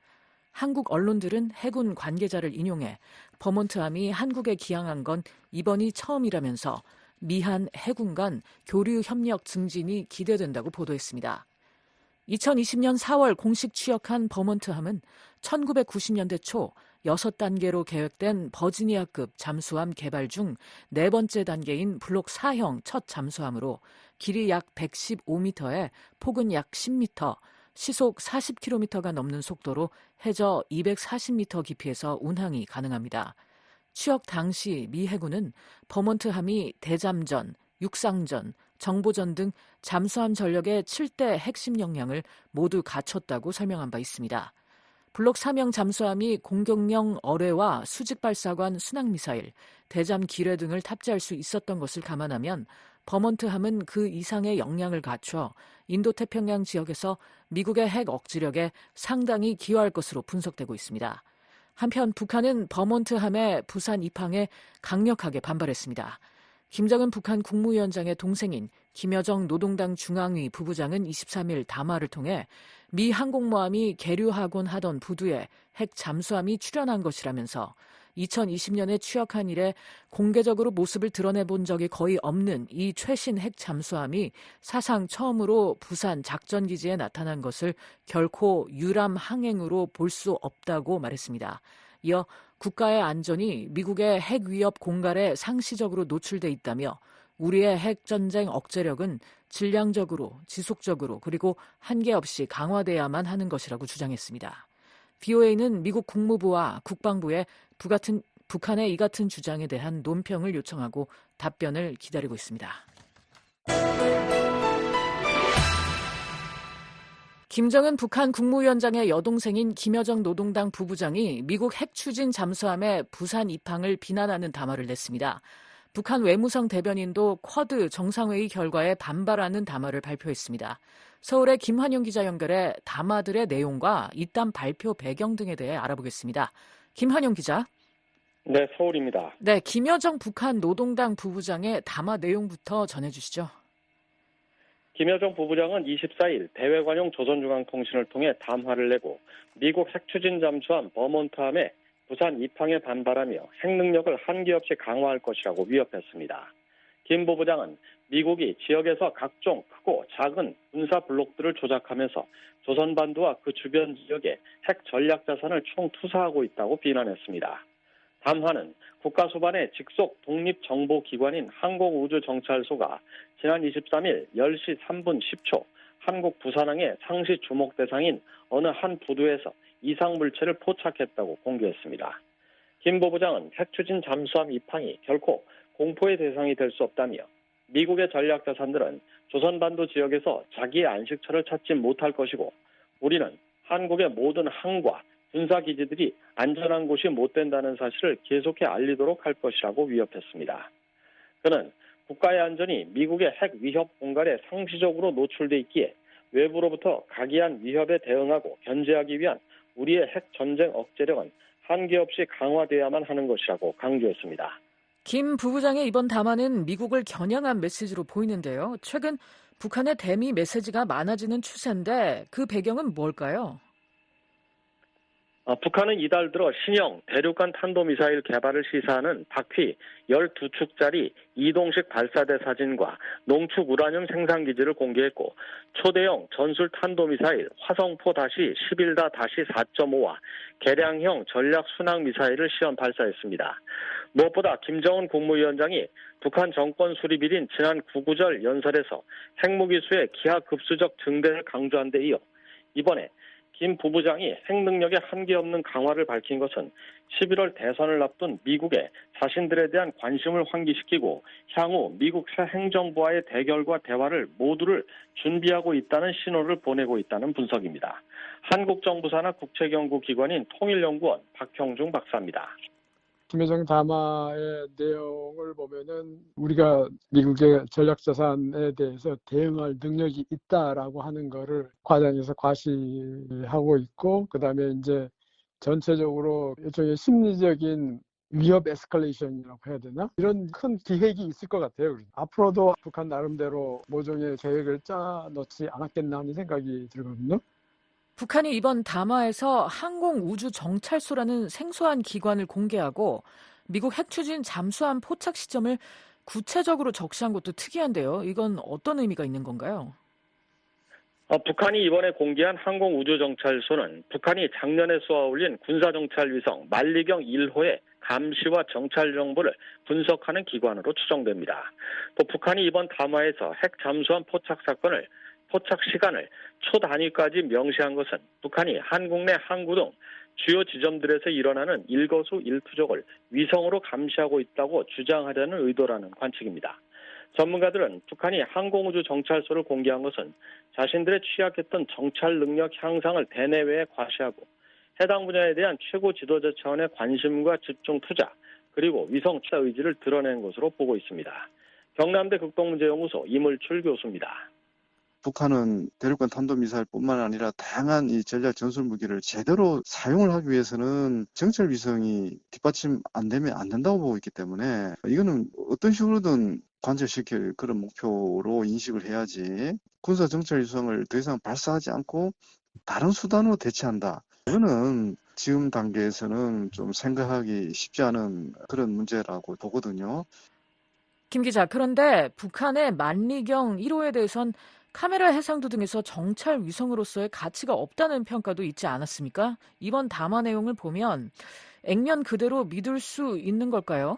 한국 언론들은 해군 관계자를 인용해 버몬트함이 한국에 기항한 건 이번이 처음이라면서 미한 해군 간 교류 협력 증진이 기대된다고 보도했습니다. 2020년 4월 공식 취역한 버몬트함은 1990년대 초 6단계로 계획된 버지니아급 잠수함 개발 중 4번째 단계인 블록 4형 첫 잠수함으로 길이 약 115m에 폭은 약 10m, 시속 40km가 넘는 속도로 해저 240m 깊이에서 운항이 가능합니다. 취역 당시 미 해군은 버몬트함이 대잠전, 육상전, 정보전 등 잠수함 전력의 7대 핵심 역량을 모두 갖췄다고 설명한 바 있습니다. 블록 3형 잠수함이 공격용 어뢰와 수직발사관 순항미사일, 대잠 기뢰 등을 탑재할 수 있었던 것을 감안하면 버몬트함은 그 이상의 역량을 갖춰 인도태평양 지역에서 미국의 핵 억지력에 상당히 기여할 것으로 분석되고 있습니다. 한편 북한은 버몬트함의 부산 입항에 강력하게 반발했습니다. 김정은 북한 국무위원장의 동생인 김여정 노동당 중앙위 부부장은 23일 담화를 통해 미 항공모함이 계류하곤 하던 부두에 핵 잠수함이 출현한 것이라면서 2020년에 취역한 이래 공개적으로 모습을 드러내본 적이 거의 없는 이 최신 핵 잠수함이 사상 처음으로 부산 작전기지에 나타난 것을 결코 유람 항행으로 볼 수 없다고 말했습니다. 이어 국가의 안전이 미국의 핵 위협 공갈에 상시적으로 노출돼 있다며 우리의 핵전쟁 억제력은 질량적으로, 지속적으로 그리고 한계 없이 강화돼야만 하는 것이라고 주장했습니다. BOA는 미국 국무부와 국방부에 북한의 이 같은 주장에 대한 논평을 요청하고 답변을 기다리고 있습니다. 김정은 북한 국무위원장의 여동생인 김여정 노동당 부부장이 미국 핵 추진 잠수함의 부산 입항을 비난하는 담화를 냈습니다. 북한 외무성 대변인도 쿼드 정상회의 결과에 반발하는 담화를 발표했습니다. 서울의 김환영 기자 연결해 담화들의 내용과 이딴 발표 배경 등에 대해 알아보겠습니다. 김환영 기자. 네, 서울입니다. 네, 김여정 북한 노동당 부부장의 담화 내용부터 전해주시죠. 김여정 부부장은 24일 대외관용 조선중앙통신을 통해 담화를 내고 미국 핵추진 잠수함 버몬트함의 부산 입항에 반발하며 핵 능력을 한계 없이 강화할 것이라고 위협했습니다. 김 부부장은 미국이 지역에서 각종 크고 작은 군사 블록들을 조작하면서 조선반도와 그 주변 지역에 핵 전략 자산을 총투사하고 있다고 비난했습니다. 담화는 국가수반의 직속 독립정보기관인 항공우주정찰소가 지난 23일 10시 3분 10초 한국 부산항의 상시 주목 대상인 어느 한 부두에서 이상 물체를 포착했다고 공개했습니다. 김 부부장은 핵 추진 잠수함 입항이 결코 공포의 대상이 될 수 없다며 미국의 전략 자산들은 조선반도 지역에서 자기의 안식처를 찾지 못할 것이고 우리는 한국의 모든 항과 군사기지들이 안전한 곳이 못 된다는 사실을 계속해 알리도록 할 것이라고 위협했습니다. 그는 국가의 안전이 미국의 핵 위협 공갈에 상시적으로 노출돼 있기에 외부로부터 각이한 위협에 대응하고 견제하기 위한 우리의 핵 전쟁 억제력은 한계 없이 강화돼야만 하는 것이라고 강조했습니다. 김 부부장의 이번 담화는 미국을 겨냥한 메시지로 보이는데요. 최근 북한의 대미 메시지가 많아지는 추세인데 그 배경은 뭘까요? 북한은 이달 들어 신형 대륙간 탄도미사일 개발을 시사하는 바퀴 12축짜리 이동식 발사대 사진과 농축 우라늄 생산기지를 공개했고 초대형 전술 탄도미사일 화성포-11-4.5와 개량형 전략 순항 미사일을 시험 발사했습니다. 무엇보다 김정은 국무위원장이 북한 정권 수립일인 지난 구구절 연설에서 핵무기 수의 기하급수적 증대를 강조한 데 이어 이번에 김 부부장이 핵능력의 한계 없는 강화를 밝힌 것은 11월 대선을 앞둔 미국의 자신들에 대한 관심을 환기시키고 향후 미국 새 행정부와의 대결과 대화를 모두를 준비하고 있다는 신호를 보내고 있다는 분석입니다. 한국 정부 산하 국책연구기관인 통일연구원 박형중 박사입니다. 김여정 담화의 내용을 보면은 우리가 미국의 전략자산에 대해서 대응할 능력이 있다라고 하는 거를 과장해서 과시하고 있고, 그다음에 이제 전체적으로 일종의 심리적인 위협 에스컬레이션이라고 해야 되나? 이런 큰 기획이 있을 것 같아요. 앞으로도 북한 나름대로 모종의 계획을 짜놓지 않았겠나 하는 생각이 들거든요. 북한이 이번 담화에서 항공우주정찰소라는 생소한 기관을 공개하고 미국 핵추진 잠수함 포착 시점을 구체적으로 적시한 것도 특이한데요. 이건 어떤 의미가 있는 건가요? 북한이 이번에 공개한 항공우주정찰소는 북한이 작년에 쏘아올린 군사정찰위성 만리경 1호의 감시와 정찰 정보를 분석하는 기관으로 추정됩니다. 또 북한이 이번 담화에서 핵 잠수함 포착 시간을 초 단위까지 명시한 것은 북한이 한국 내 항구 등 주요 지점들에서 일어나는 일거수일투족을 위성으로 감시하고 있다고 주장하려는 의도라는 관측입니다. 전문가들은 북한이 항공우주 정찰소를 공개한 것은 자신들의 취약했던 정찰 능력 향상을 대내외에 과시하고 해당 분야에 대한 최고 지도자 차원의 관심과 집중 투자 그리고 위성 투자 의지를 드러낸 것으로 보고 있습니다. 경남대 극동문제연구소 이물출 교수입니다. 북한은 대륙간 탄도미사일뿐만 아니라 다양한 이 전략 전술 무기를 제대로 사용을 하기 위해서는 정찰 위성이 뒷받침 안 되면 안 된다고 보고 있기 때문에 이거는 어떤 식으로든 관철시킬 그런 목표로 인식을 해야지 군사 정찰 위성을 더 이상 발사하지 않고 다른 수단으로 대체한다. 이거는 지금 단계에서는 좀 생각하기 쉽지 않은 그런 문제라고 보거든요. 김 기자, 그런데 북한의 만리경 1호에 대해선 카메라 해상도 등에서 정찰 위성으로서의 가치가 없다는 평가도 있지 않았습니까? 이번 담화 내용을 보면 액면 그대로 믿을 수 있는 걸까요?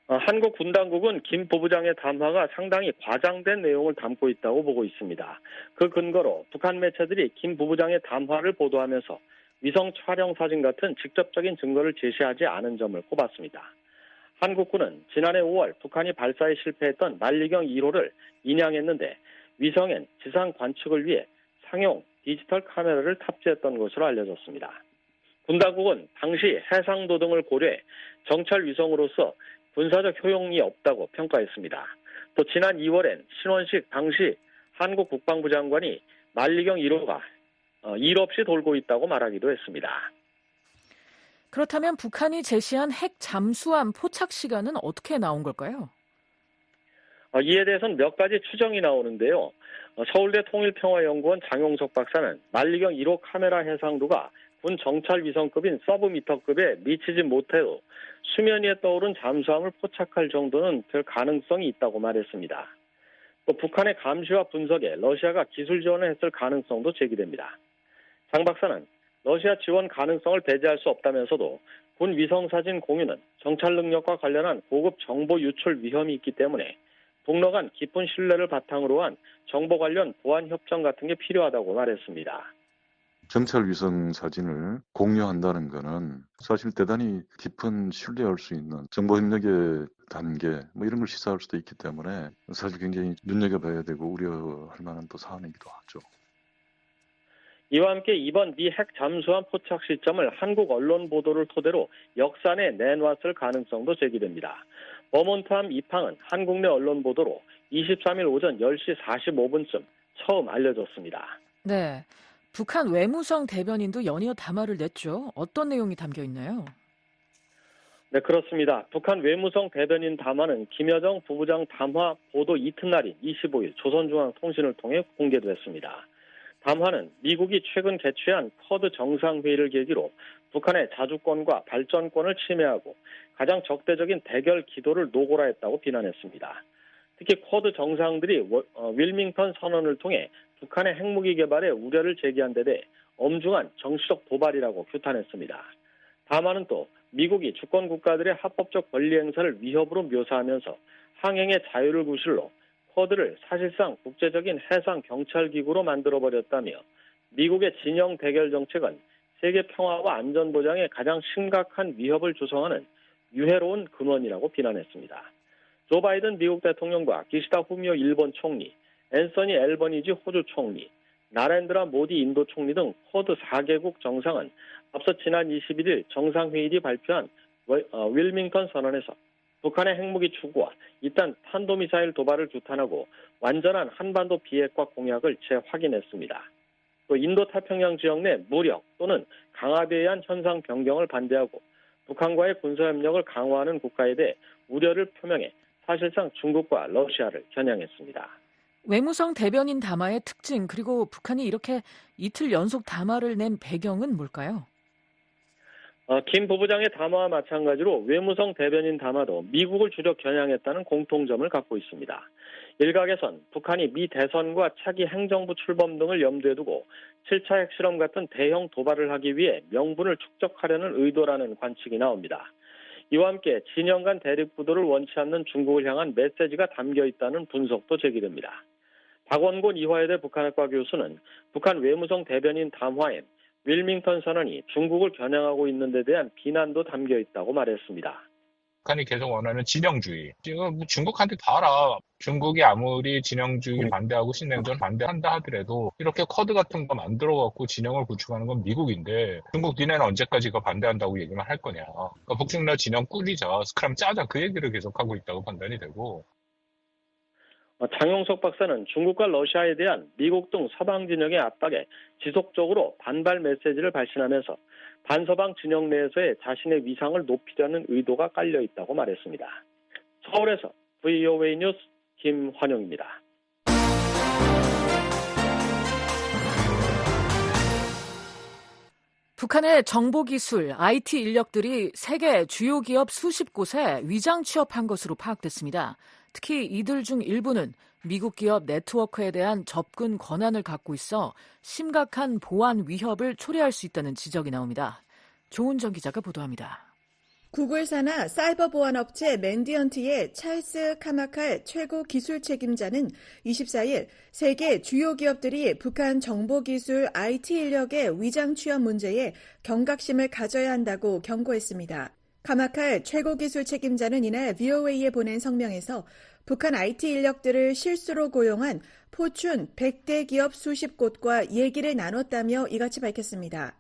한국 군당국은 김 부부장의 담화가 상당히 과장된 내용을 담고 있다고 보고 있습니다. 그 근거로 북한 매체들이 김 부부장의 담화를 보도하면서 위성 촬영 사진 같은 직접적인 증거를 제시하지 않은 점을 꼽았습니다. 한국군은 지난해 5월 북한이 발사에 실패했던 만리경 1호를 인양했는데 위성엔 지상 관측을 위해 상용 디지털 카메라를 탑재했던 것으로 알려졌습니다. 군당국은 당시 해상도 등을 고려해 정찰 위성으로서 군사적 효용이 없다고 평가했습니다. 또 지난 2월엔 신원식 당시 한국 국방부 장관이 만리경 1호가 일 없이 돌고 있다고 말하기도 했습니다. 그렇다면 북한이 제시한 핵 잠수함 포착 시간은 어떻게 나온 걸까요? 이에 대해서는 몇 가지 추정이 나오는데요. 서울대 통일평화연구원 장용석 박사는 만리경 1호 카메라 해상도가 군 정찰 위성급인 서브미터급에 미치지 못해도 수면 위에 떠오른 잠수함을 포착할 정도는 될 가능성이 있다고 말했습니다. 또 북한의 감시와 분석에 러시아가 기술 지원을 했을 가능성도 제기됩니다. 장 박사는 러시아 지원 가능성을 배제할 수 없다면서도 군 위성사진 공유는 정찰 능력과 관련한 고급 정보 유출 위험이 있기 때문에 북러 간 깊은 신뢰를 바탕으로 한 정보 관련 보안 협정 같은 게 필요하다고 말했습니다. 정찰 위성 사진을 공유한다는 것은 사실 대단히 깊은 신뢰할 수 있는 정보 협력의 단계 이런 걸 시사할 수도 있기 때문에 사실 굉장히 눈여겨봐야 되고 우려할 만한 또 사안이기도 하죠. 이와 함께 이번 미 핵 잠수함 포착 시점을 한국 언론 보도를 토대로 역산에 내놨을 가능성도 제기됩니다. 버몬트함 입항은 한국 내 언론 보도로 23일 오전 10시 45분쯤 처음 알려졌습니다. 네, 북한 외무성 대변인도 연이어 담화를 냈죠. 어떤 내용이 담겨 있나요? 네, 그렇습니다. 북한 외무성 대변인 담화는 김여정 부부장 담화 보도 이튿날인 25일 조선중앙통신을 통해 공개됐습니다. 담화는 미국이 최근 개최한 쿼드 정상회의를 계기로 북한의 자주권과 발전권을 침해하고 가장 적대적인 대결 기도를 노골화 했다고 비난했습니다. 특히 쿼드 정상들이 윌밍턴 선언을 통해 북한의 핵무기 개발에 우려를 제기한 데 대해 엄중한 정치적 도발이라고 규탄했습니다. 담화는 또 미국이 주권 국가들의 합법적 권리 행사를 위협으로 묘사하면서 항행의 자유를 구실로 쿼드를 사실상 국제적인 해상 경찰 기구로 만들어버렸다며 미국의 진영 대결 정책은 세계 평화와 안전 보장에 가장 심각한 위협을 조성하는 유해로운 근원이라고 비난했습니다. 조 바이든 미국 대통령과 기시다 후미오 일본 총리, 앤서니 앨버니지 호주 총리, 나렌드라 모디 인도 총리 등 쿼드 4개국 정상은 앞서 지난 21일 정상회의일이 발표한 윌밍턴 선언에서 북한의 핵무기 추구와 이딴 탄도미사일 도발을 규탄하고 완전한 한반도 비핵화 공약을 재확인했습니다. 또 인도太平양 지역 내 무력 또는 강압에 의한 현상 변경을 반대하고 북한과의 군사협력을 강화하는 국가에 대해 우려를 표명해 사실상 중국과 러시아를 겨냥했습니다. 외무성 대변인 담화의 특징 그리고 북한이 이렇게 이틀 연속 담화를 낸 배경은 뭘까요? 김 부부장의 담화와 마찬가지로 외무성 대변인 담화도 미국을 주력 겨냥했다는 공통점을 갖고 있습니다. 일각에선 북한이 미 대선과 차기 행정부 출범 등을 염두에 두고 7차 핵실험 같은 대형 도발을 하기 위해 명분을 축적하려는 의도라는 관측이 나옵니다. 이와 함께 진영 간 대립구도를 원치 않는 중국을 향한 메시지가 담겨 있다는 분석도 제기됩니다. 박원곤 이화여대 북한학과 교수는 북한 외무성 대변인 담화엔 윌밍턴 선언이 중국을 겨냥하고 있는 데 대한 비난도 담겨 있다고 말했습니다. 북한이 계속 원하는 진영주의. 지금 중국한테 봐라. 중국이 아무리 진영주의 반대하고 신냉전 반대한다 하더라도 이렇게 쿼드 같은 거 만들어갖고 진영을 구축하는 건 미국인데 중국 니네는 언제까지 이거 반대한다고 얘기만 할 거냐. 그러니까 북중러 진영 꾸리자, 스크럼 짜자 그 얘기를 계속하고 있다고 판단이 되고. 장용석 박사는 중국과 러시아에 대한 미국 등 서방 진영의 압박에 지속적으로 반발 메시지를 발신하면서 반서방 진영 내에서의 자신의 위상을 높이려는 의도가 깔려 있다고 말했습니다. 서울에서 VOA 뉴스 김환영입니다. 북한의 정보기술, IT 인력들이 세계 주요 기업 수십 곳에 위장 취업한 것으로 파악됐습니다. 특히 이들 중 일부는 미국 기업 네트워크에 대한 접근 권한을 갖고 있어 심각한 보안 위협을 초래할 수 있다는 지적이 나옵니다. 조은정 기자가 보도합니다. 구글 산하 사이버 보안 업체 맨디언트의 찰스 카마칼 최고 기술 책임자는 24일 세계 주요 기업들이 북한 정보기술 IT 인력의 위장 취업 문제에 경각심을 가져야 한다고 경고했습니다. 카마칼 최고 기술 책임자는 이날 VOA에 보낸 성명에서 북한 IT 인력들을 실수로 고용한 포춘 100대 기업 수십 곳과 얘기를 나눴다며 이같이 밝혔습니다.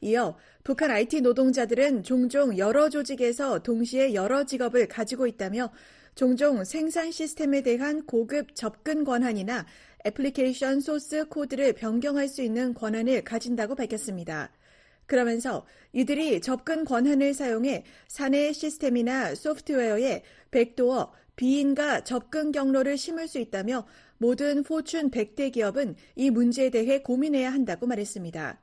이어 북한 IT 노동자들은 종종 여러 조직에서 동시에 여러 직업을 가지고 있다며 종종 생산 시스템에 대한 고급 접근 권한이나 애플리케이션 소스 코드를 변경할 수 있는 권한을 가진다고 밝혔습니다. 그러면서 이들이 접근 권한을 사용해 사내 시스템이나 소프트웨어에 백도어, 비인가 접근 경로를 심을 수 있다며 모든 포춘 100대 기업은 이 문제에 대해 고민해야 한다고 말했습니다.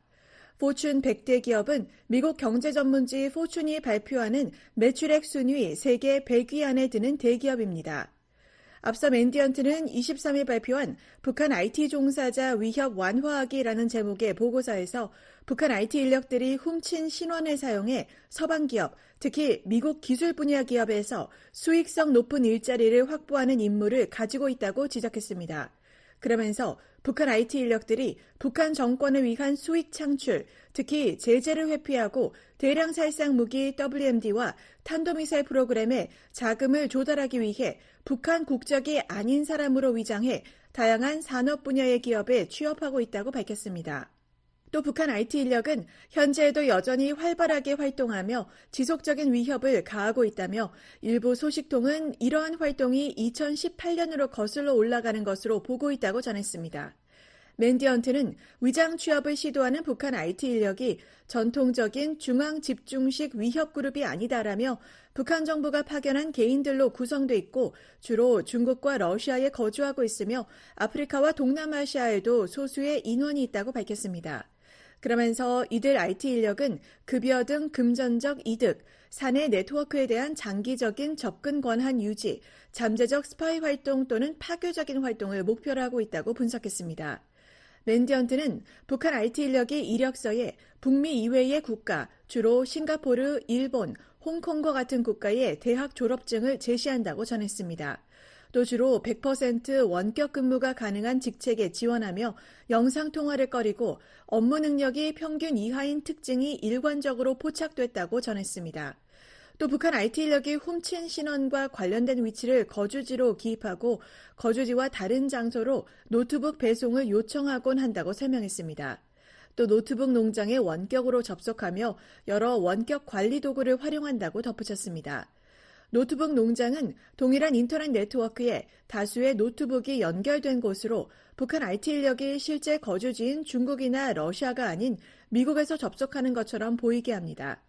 포춘 100대 기업은 미국 경제 전문지 포춘이 발표하는 매출액 순위 세계 100위 안에 드는 대기업입니다. 앞서 맨디언트는 23일 발표한 북한 IT 종사자 위협 완화하기라는 제목의 보고서에서 북한 IT 인력들이 훔친 신원을 사용해 서방 기업, 특히 미국 기술 분야 기업에서 수익성 높은 일자리를 확보하는 임무를 가지고 있다고 지적했습니다. 그러면서 북한 IT 인력들이 북한 정권을 위한 수익 창출, 특히 제재를 회피하고 대량 살상 무기 WMD와 탄도미사일 프로그램에 자금을 조달하기 위해 북한 국적이 아닌 사람으로 위장해 다양한 산업 분야의 기업에 취업하고 있다고 밝혔습니다. 또 북한 IT 인력은 현재에도 여전히 활발하게 활동하며 지속적인 위협을 가하고 있다며 일부 소식통은 이러한 활동이 2018년으로 거슬러 올라가는 것으로 보고 있다고 전했습니다. 맨디 헌트는 위장 취업을 시도하는 북한 IT 인력이 전통적인 중앙 집중식 위협 그룹이 아니다라며 북한 정부가 파견한 개인들로 구성돼 있고 주로 중국과 러시아에 거주하고 있으며 아프리카와 동남아시아에도 소수의 인원이 있다고 밝혔습니다. 그러면서 이들 IT 인력은 급여 등 금전적 이득, 사내 네트워크에 대한 장기적인 접근 권한 유지, 잠재적 스파이 활동 또는 파괴적인 활동을 목표로 하고 있다고 분석했습니다. 맨디 헌트는 북한 IT 인력이 이력서에 북미 이외의 국가, 주로 싱가포르, 일본, 홍콩과 같은 국가의 대학 졸업증을 제시한다고 전했습니다. 또 주로 100% 원격 근무가 가능한 직책에 지원하며 영상통화를 꺼리고 업무 능력이 평균 이하인 특징이 일관적으로 포착됐다고 전했습니다. 또 북한 IT 인력이 훔친 신원과 관련된 위치를 거주지로 기입하고 거주지와 다른 장소로 노트북 배송을 요청하곤 한다고 설명했습니다. 또 노트북 농장에 원격으로 접속하며 여러 원격 관리 도구를 활용한다고 덧붙였습니다. 노트북 농장은 동일한 인터넷 네트워크에 다수의 노트북이 연결된 곳으로 북한 IT 인력이 실제 거주지인 중국이나 러시아가 아닌 미국에서 접속하는 것처럼 보이게 합니다.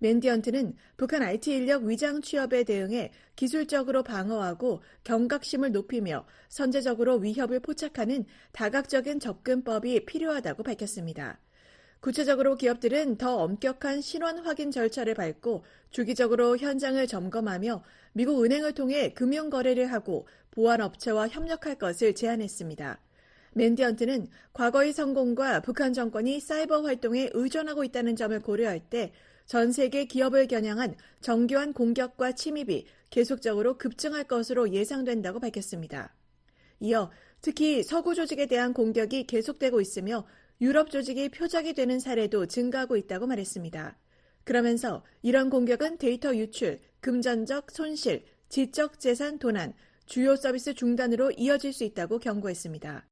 맨디 헌트는 북한 IT 인력 위장 취업에 대응해 기술적으로 방어하고 경각심을 높이며 선제적으로 위협을 포착하는 다각적인 접근법이 필요하다고 밝혔습니다. 구체적으로 기업들은 더 엄격한 신원 확인 절차를 밟고 주기적으로 현장을 점검하며 미국 은행을 통해 금융 거래를 하고 보안업체와 협력할 것을 제안했습니다. 맨디 헌트는 과거의 성공과 북한 정권이 사이버 활동에 의존하고 있다는 점을 고려할 때 전 세계 기업을 겨냥한 정교한 공격과 침입이 계속적으로 급증할 것으로 예상된다고 밝혔습니다. 이어 특히 서구 조직에 대한 공격이 계속되고 있으며 유럽 조직이 표적이 되는 사례도 증가하고 있다고 말했습니다. 그러면서 이런 공격은 데이터 유출, 금전적 손실, 지적 재산 도난, 주요 서비스 중단으로 이어질 수 있다고 경고했습니다.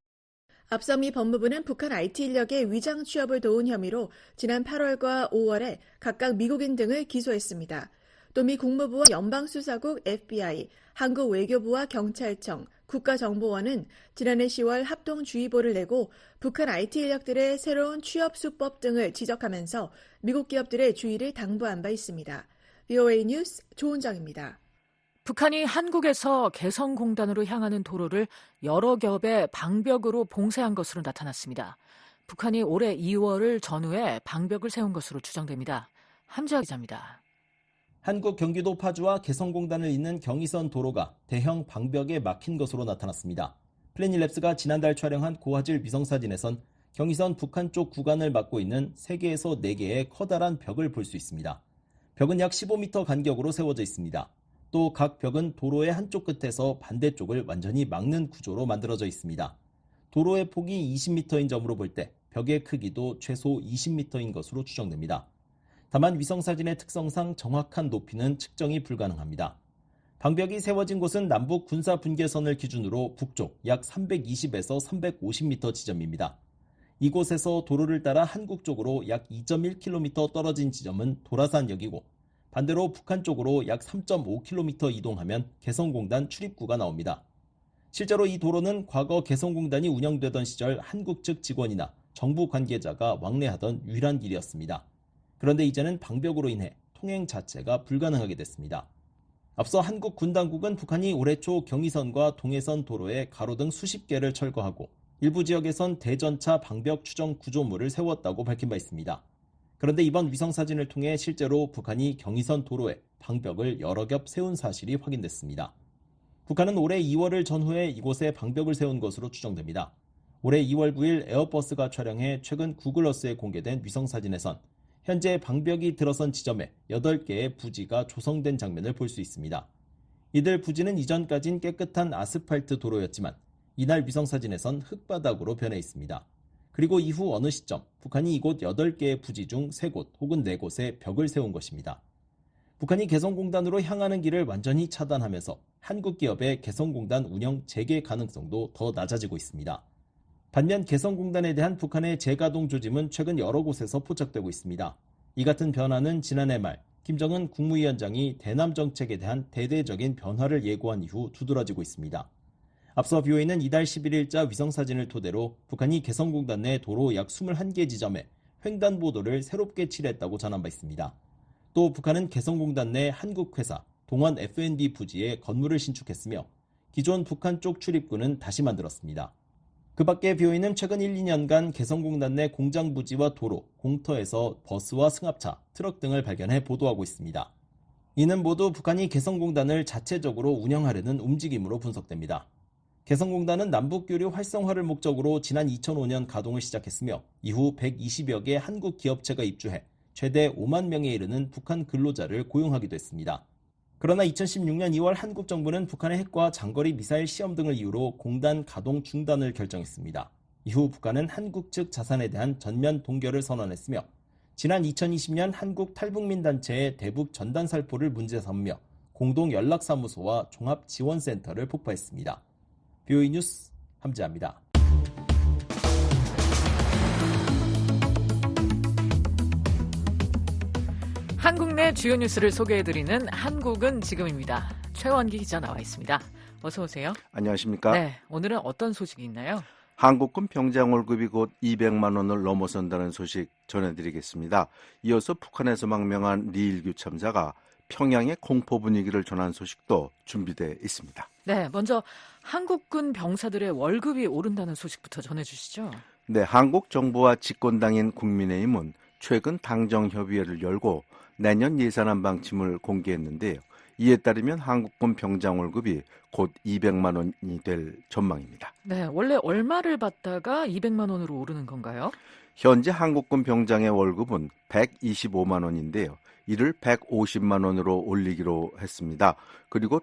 앞서 미 법무부는 북한 IT 인력의 위장 취업을 도운 혐의로 지난 8월과 5월에 각각 미국인 등을 기소했습니다. 또 미 국무부와 연방수사국 FBI, 한국 외교부와 경찰청, 국가정보원은 지난해 10월 합동주의보를 내고 북한 IT 인력들의 새로운 취업 수법 등을 지적하면서 미국 기업들의 주의를 당부한 바 있습니다. VOA 뉴스 조은정입니다. 북한이 한국에서 개성공단으로 향하는 도로를 여러 겹의 방벽으로 봉쇄한 것으로 나타났습니다. 북한이 올해 2월을 전후에 방벽을 세운 것으로 추정됩니다. 함지아 기자입니다. 한국 경기도 파주와 개성공단을 잇는 경의선 도로가 대형 방벽에 막힌 것으로 나타났습니다. 플래닛랩스가 지난달 촬영한 고화질 위성사진에선 경의선 북한 쪽 구간을 막고 있는 3개에서 4개의 커다란 벽을 볼 수 있습니다. 벽은 약 15m 간격으로 세워져 있습니다. 또 각 벽은 도로의 한쪽 끝에서 반대쪽을 완전히 막는 구조로 만들어져 있습니다. 도로의 폭이 20m인 점으로 볼 때 벽의 크기도 최소 20m인 것으로 추정됩니다. 다만 위성사진의 특성상 정확한 높이는 측정이 불가능합니다. 방벽이 세워진 곳은 남북 군사 분계선을 기준으로 북쪽 약 320에서 350m 지점입니다. 이곳에서 도로를 따라 한국 쪽으로 약 2.1km 떨어진 지점은 도라산역이고 반대로 북한 쪽으로 약 3.5km 이동하면 개성공단 출입구가 나옵니다. 실제로 이 도로는 과거 개성공단이 운영되던 시절 한국 측 직원이나 정부 관계자가 왕래하던 유일한 길이었습니다. 그런데 이제는 방벽으로 인해 통행 자체가 불가능하게 됐습니다. 앞서 한국 군 당국은 북한이 올해 초 경의선과 동해선 도로에 가로등 수십 개를 철거하고 일부 지역에선 대전차 방벽 추정 구조물을 세웠다고 밝힌 바 있습니다. 그런데 이번 위성사진을 통해 실제로 북한이 경의선 도로에 방벽을 여러 겹 세운 사실이 확인됐습니다. 북한은 올해 2월을 전후해 이곳에 방벽을 세운 것으로 추정됩니다. 올해 2월 9일 에어버스가 촬영해 최근 구글어스에 공개된 위성사진에선 현재 방벽이 들어선 지점에 8개의 부지가 조성된 장면을 볼 수 있습니다. 이들 부지는 이전까진 깨끗한 아스팔트 도로였지만 이날 위성사진에선 흙바닥으로 변해 있습니다. 그리고 이후 어느 시점 북한이 이곳 8개의 부지 중 3곳 혹은 4곳에 벽을 세운 것입니다. 북한이 개성공단으로 향하는 길을 완전히 차단하면서 한국 기업의 개성공단 운영 재개 가능성도 더 낮아지고 있습니다. 반면 개성공단에 대한 북한의 재가동 조짐은 최근 여러 곳에서 포착되고 있습니다. 이 같은 변화는 지난해 말 김정은 국무위원장이 대남 정책에 대한 대대적인 변화를 예고한 이후 두드러지고 있습니다. 앞서 BOA는 이달 11일자 위성사진을 토대로 북한이 개성공단 내 도로 약 21개 지점에 횡단보도를 새롭게 칠했다고 전한 바 있습니다. 또 북한은 개성공단 내 한국 회사 동원 F&D 부지에 건물을 신축했으며 기존 북한 쪽 출입구는 다시 만들었습니다. 그 밖에 BOA는 최근 1, 2년간 개성공단 내 공장 부지와 도로, 공터에서 버스와 승합차, 트럭 등을 발견해 보도하고 있습니다. 이는 모두 북한이 개성공단을 자체적으로 운영하려는 움직임으로 분석됩니다. 개성공단은 남북교류 활성화를 목적으로 지난 2005년 가동을 시작했으며 이후 120여 개 한국 기업체가 입주해 최대 5만 명에 이르는 북한 근로자를 고용하기도 했습니다. 그러나 2016년 2월 한국 정부는 북한의 핵과 장거리 미사일 시험 등을 이유로 공단 가동 중단을 결정했습니다. 이후 북한은 한국 측 자산에 대한 전면 동결을 선언했으며 지난 2020년 한국 탈북민 단체의 대북 전단 살포를 문제 삼으며 공동 연락사무소와 종합지원센터를 폭파했습니다. BOA 뉴스 함지아입니다. 한국 내 주요 뉴스를 소개해드리는 한국은 지금입니다. 최원기 기자 나와 있습니다. 어서 오세요. 안녕하십니까? 네, 오늘은 어떤 소식이 있나요? 한국군 병장 월급이 곧 200만 원을 넘어선다는 소식 전해드리겠습니다. 이어서 북한에서 망명한 리일규 참사가 평양의 공포 분위기를 전한 소식도 준비되어 있습니다. 네, 먼저 한국군 병사들의 월급이 오른다는 소식부터 전해주시죠. 네, 한국 정부와 집권당인 국민의힘은 최근 당정협의회를 열고 내년 예산안 방침을 공개했는데요. 이에 따르면 한국군 병장 월급이 곧 200만 원이 될 전망입니다. 네, 원래 얼마를 받다가 200만 원으로 오르는 건가요? 현재 한국군 병장의 월급은 125만 원인데요. 이를 150만 원으로 올리기로 했습니다. 그리고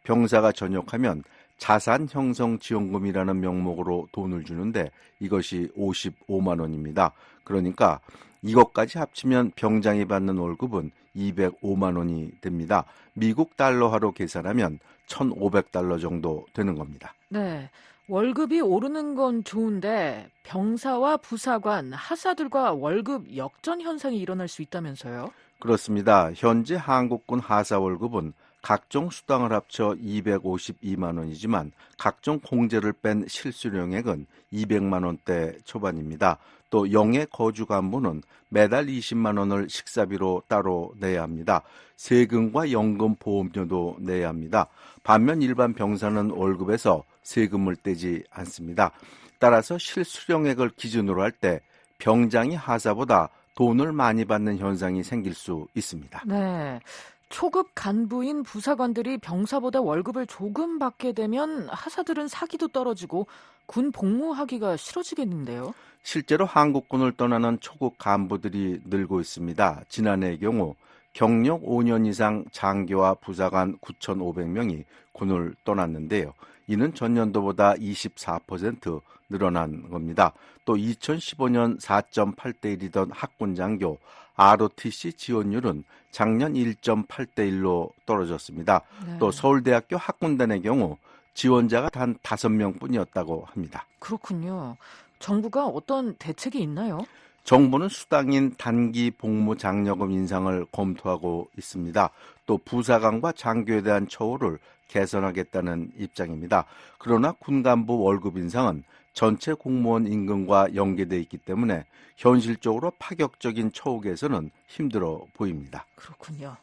병사가 전역하면 자산 형성 지원금이라는 명목으로 돈을 주는데 이것이 55만 원입니다. 그러니까 이것까지 합치면 병장이 받는 월급은 205만 원이 됩니다. 미국 달러화로 계산하면 1,500달러 정도 되는 겁니다. 네, 월급이 오르는 건 좋은데 병사와 부사관, 하사들과 월급 역전 현상이 일어날 수 있다면서요? 그렇습니다. 현재 한국군 하사 월급은 각종 수당을 합쳐 252만 원이지만 각종 공제를 뺀 실수령액은 200만 원대 초반입니다. 또 영해 거주 간부는 매달 20만 원을 식사비로 따로 내야 합니다. 세금과 연금 보험료도 내야 합니다. 반면 일반 병사는 월급에서 세금을 떼지 않습니다. 따라서 실수령액을 기준으로 할 때 병장이 하사보다 돈을 많이 받는 현상이 생길 수 있습니다. 네, 초급 간부인 부사관들이 병사보다 월급을 조금 받게 되면 하사들은 사기도 떨어지고 군 복무하기가 싫어지겠는데요. 실제로 한국군을 떠나는 초급 간부들이 늘고 있습니다. 지난해의 경우 경력 5년 이상 장교와 부사관 9,500명이 군을 떠났는데요. 이는 전년도보다 24% 늘어난 겁니다. 또 2015년 4.8대 1이던 학군 장교 ROTC 지원율은 작년 1.8대 1로 떨어졌습니다. 네. 또 서울대학교 학군단의 경우 지원자가 단 5명뿐이었다고 합니다. 그렇군요. 정부가 어떤 대책이 있나요? 정부는 수당인 단기 복무 장려금 인상을 검토하고 있습니다. 또 부사관과 장교에 대한 처우를 개선하겠다는 입장입니다. 그러나 군 간부 월급 인상은 전체 공무원 임금과 연계되어 있기 때문에 현실적으로 파격적인 처우 개선은 힘들어 보입니다. 그렇군요.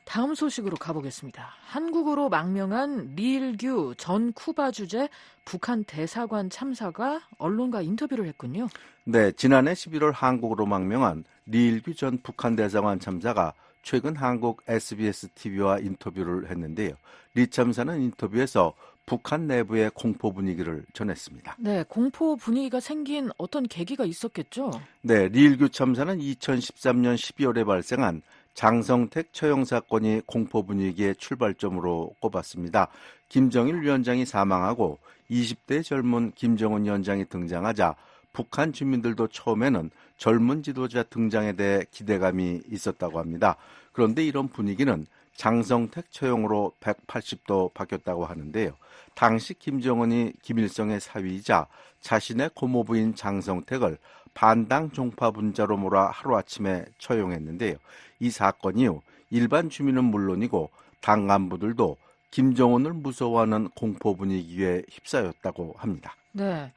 다음 소식으로 가보겠습니다. 한국으로 망명한 리일규 전 쿠바 주재 북한 대사관 참사가 언론과 인터뷰를 했군요. 네, 지난해 11월 한국으로 망명한 리일규 전 북한 대사관 참사가 최근 한국 SBS TV와 인터뷰를 했는데요. 리 참사는 인터뷰에서 북한 내부의 공포 분위기를 전했습니다. 네, 공포 분위기가 생긴 어떤 계기가 있었겠죠? 네, 리일규 참사는 2013년 12월에 발생한 장성택 처형 사건이 공포 분위기의 출발점으로 꼽았습니다. 김정일 위원장이 사망하고 20대 젊은 김정은 위원장이 등장하자 북한 주민들도 처음에는 젊은 지도자 등장에 대해 기대감이 있었다고 합니다. 그런데 이런 분위기는 장성택 처형으로 180도 바뀌었다고 하는데요. 당시 김정은이 김일성의 사위이자 자신의 고모부인 장성택을 반당 종파 분자로 몰아 하루아침에 처형했는데요. 이 사건 이후 일반 주민은 물론이고 당 간부들도 김정은을 무서워하는 공포 분위기에 휩싸였다고 합니다. 네,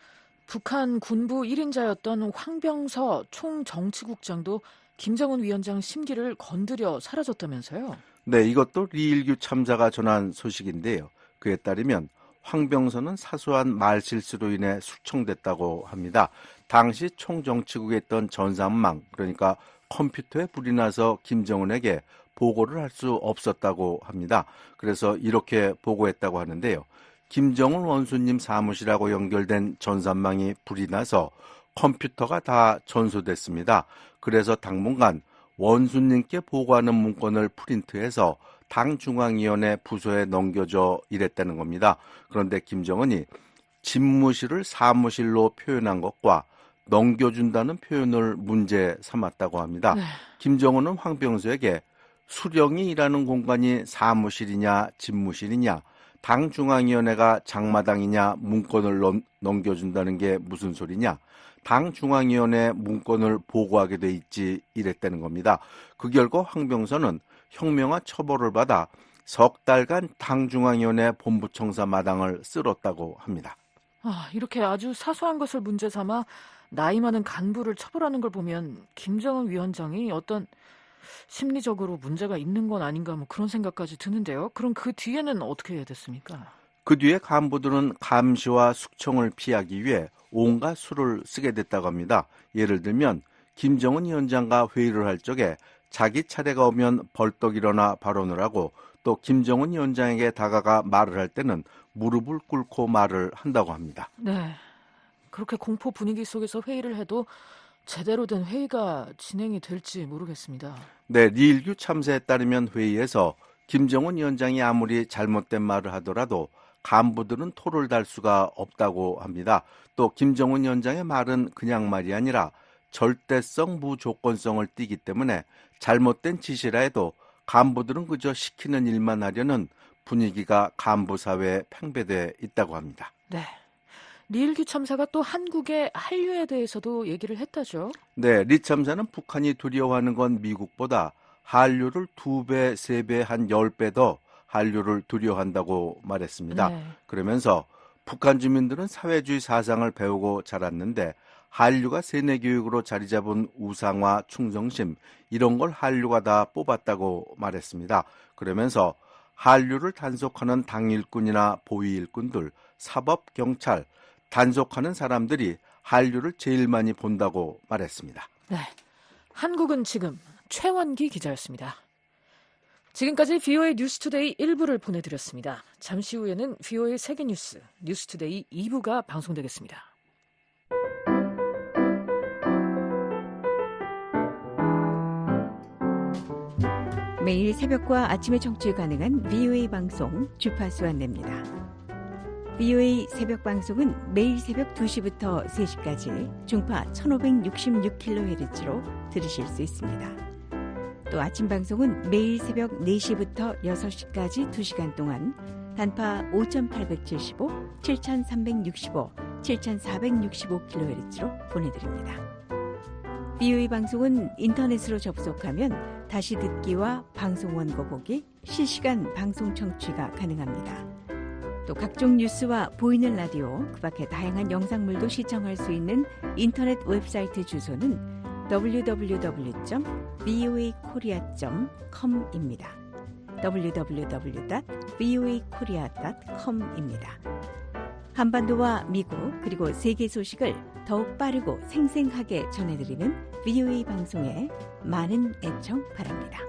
북한 군부 1인자였던 황병서 총정치국장도 김정은 위원장 심기를 건드려 사라졌다면서요? 네, 이것도 리일규 참사가 전한 소식인데요. 그에 따르면 황병서는 사소한 말실수로 인해 숙청됐다고 합니다. 당시 총정치국에 있던 전산망, 그러니까 컴퓨터에 불이 나서 김정은에게 보고를 할 수 없었다고 합니다. 그래서 이렇게 보고했다고 하는데요. 김정은 원수님 사무실하고 연결된 전산망이 불이 나서 컴퓨터가 다 전소됐습니다. 그래서 당분간 원수님께 보고하는 문건을 프린트해서 당중앙위원회 부서에 넘겨줘 이랬다는 겁니다. 그런데 김정은이 집무실을 사무실로 표현한 것과 넘겨준다는 표현을 문제 삼았다고 합니다. 네. 김정은은 황병서에게 수령이 일하는 공간이 사무실이냐 집무실이냐, 당중앙위원회가 장마당이냐 문건을 넘겨준다는 게 무슨 소리냐, 당중앙위원회 문건을 보고하게 돼 있지 이랬다는 겁니다. 그 결과 황병서는 형명화 처벌을 받아 석 달간 당중앙위원회 본부청사 마당을 쓸었다고 합니다. 이렇게 아주 사소한 것을 문제 삼아 나이 많은 간부를 처벌하는 걸 보면 김정은 위원장이 어떤 심리적으로 문제가 있는 건 아닌가 그런 생각까지 드는데요. 그럼 그 뒤에는 어떻게 됐습니까? 그 뒤에 간부들은 감시와 숙청을 피하기 위해 온갖 수를 쓰게 됐다고 합니다. 예를 들면 김정은 위원장과 회의를 할 적에 자기 차례가 오면 벌떡 일어나 발언을 하고, 또 김정은 위원장에게 다가가 말을 할 때는 무릎을 꿇고 말을 한다고 합니다. 네, 그렇게 공포 분위기 속에서 회의를 해도 제대로 된 회의가 진행이 될지 모르겠습니다. 네, 리일규 참사에 따르면 회의에서 김정은 위원장이 아무리 잘못된 말을 하더라도 간부들은 토를 달 수가 없다고 합니다. 또 김정은 위원장의 말은 그냥 말이 아니라 절대성, 무조건성을 띠기 때문에 잘못된 지시라 해도 간부들은 그저 시키는 일만 하려는 분위기가 간부 사회에 팽배돼 있다고 합니다. 네, 리일규 참사가 또 한국의 한류에 대해서도 얘기를 했다죠? 네, 리 참사는 북한이 두려워하는 건 미국보다 한류를 2배, 3배, 한 10배 더 한류를 두려워한다고 말했습니다. 네. 그러면서 북한 주민들은 사회주의 사상을 배우고 자랐는데 한류가 세뇌 교육으로 자리 잡은 우상화, 충성심, 이런 걸 한류가 다 뽑았다고 말했습니다. 그러면서 한류를 단속하는 당일꾼이나 보위일꾼들, 사법, 경찰, 단속하는 사람들이 한류를 제일 많이 본다고 말했습니다. 네, 한국은 지금 최원기 기자였습니다. 지금까지 VOA 뉴스투데이 1부를 보내드렸습니다. 잠시 후에는 VOA 세계뉴스 뉴스투데이 2부가 방송되겠습니다. 매일 새벽과 아침에 청취 가능한 VOA 방송 주파수 안내입니다. VOA 새벽 방송은 매일 새벽 2시부터 3시까지 중파 1566kHz로 들으실 수 있습니다. 또 아침 방송은 매일 새벽 4시부터 6시까지 2시간 동안 단파 5875, 7365, 7465kHz로 보내드립니다. VOA 방송은 인터넷으로 접속하면 다시 듣기와 방송 원고 보기, 실시간 방송 청취가 가능합니다. 또 각종 뉴스와 보이는 라디오, 그 밖에 다양한 영상물도 시청할 수 있는 인터넷 웹사이트 주소는 www.voakorea.com입니다. www.voakorea.com입니다. 한반도와 미국 그리고 세계 소식을 더욱 빠르고 생생하게 전해드리는 VOA 방송에 많은 애청 바랍니다.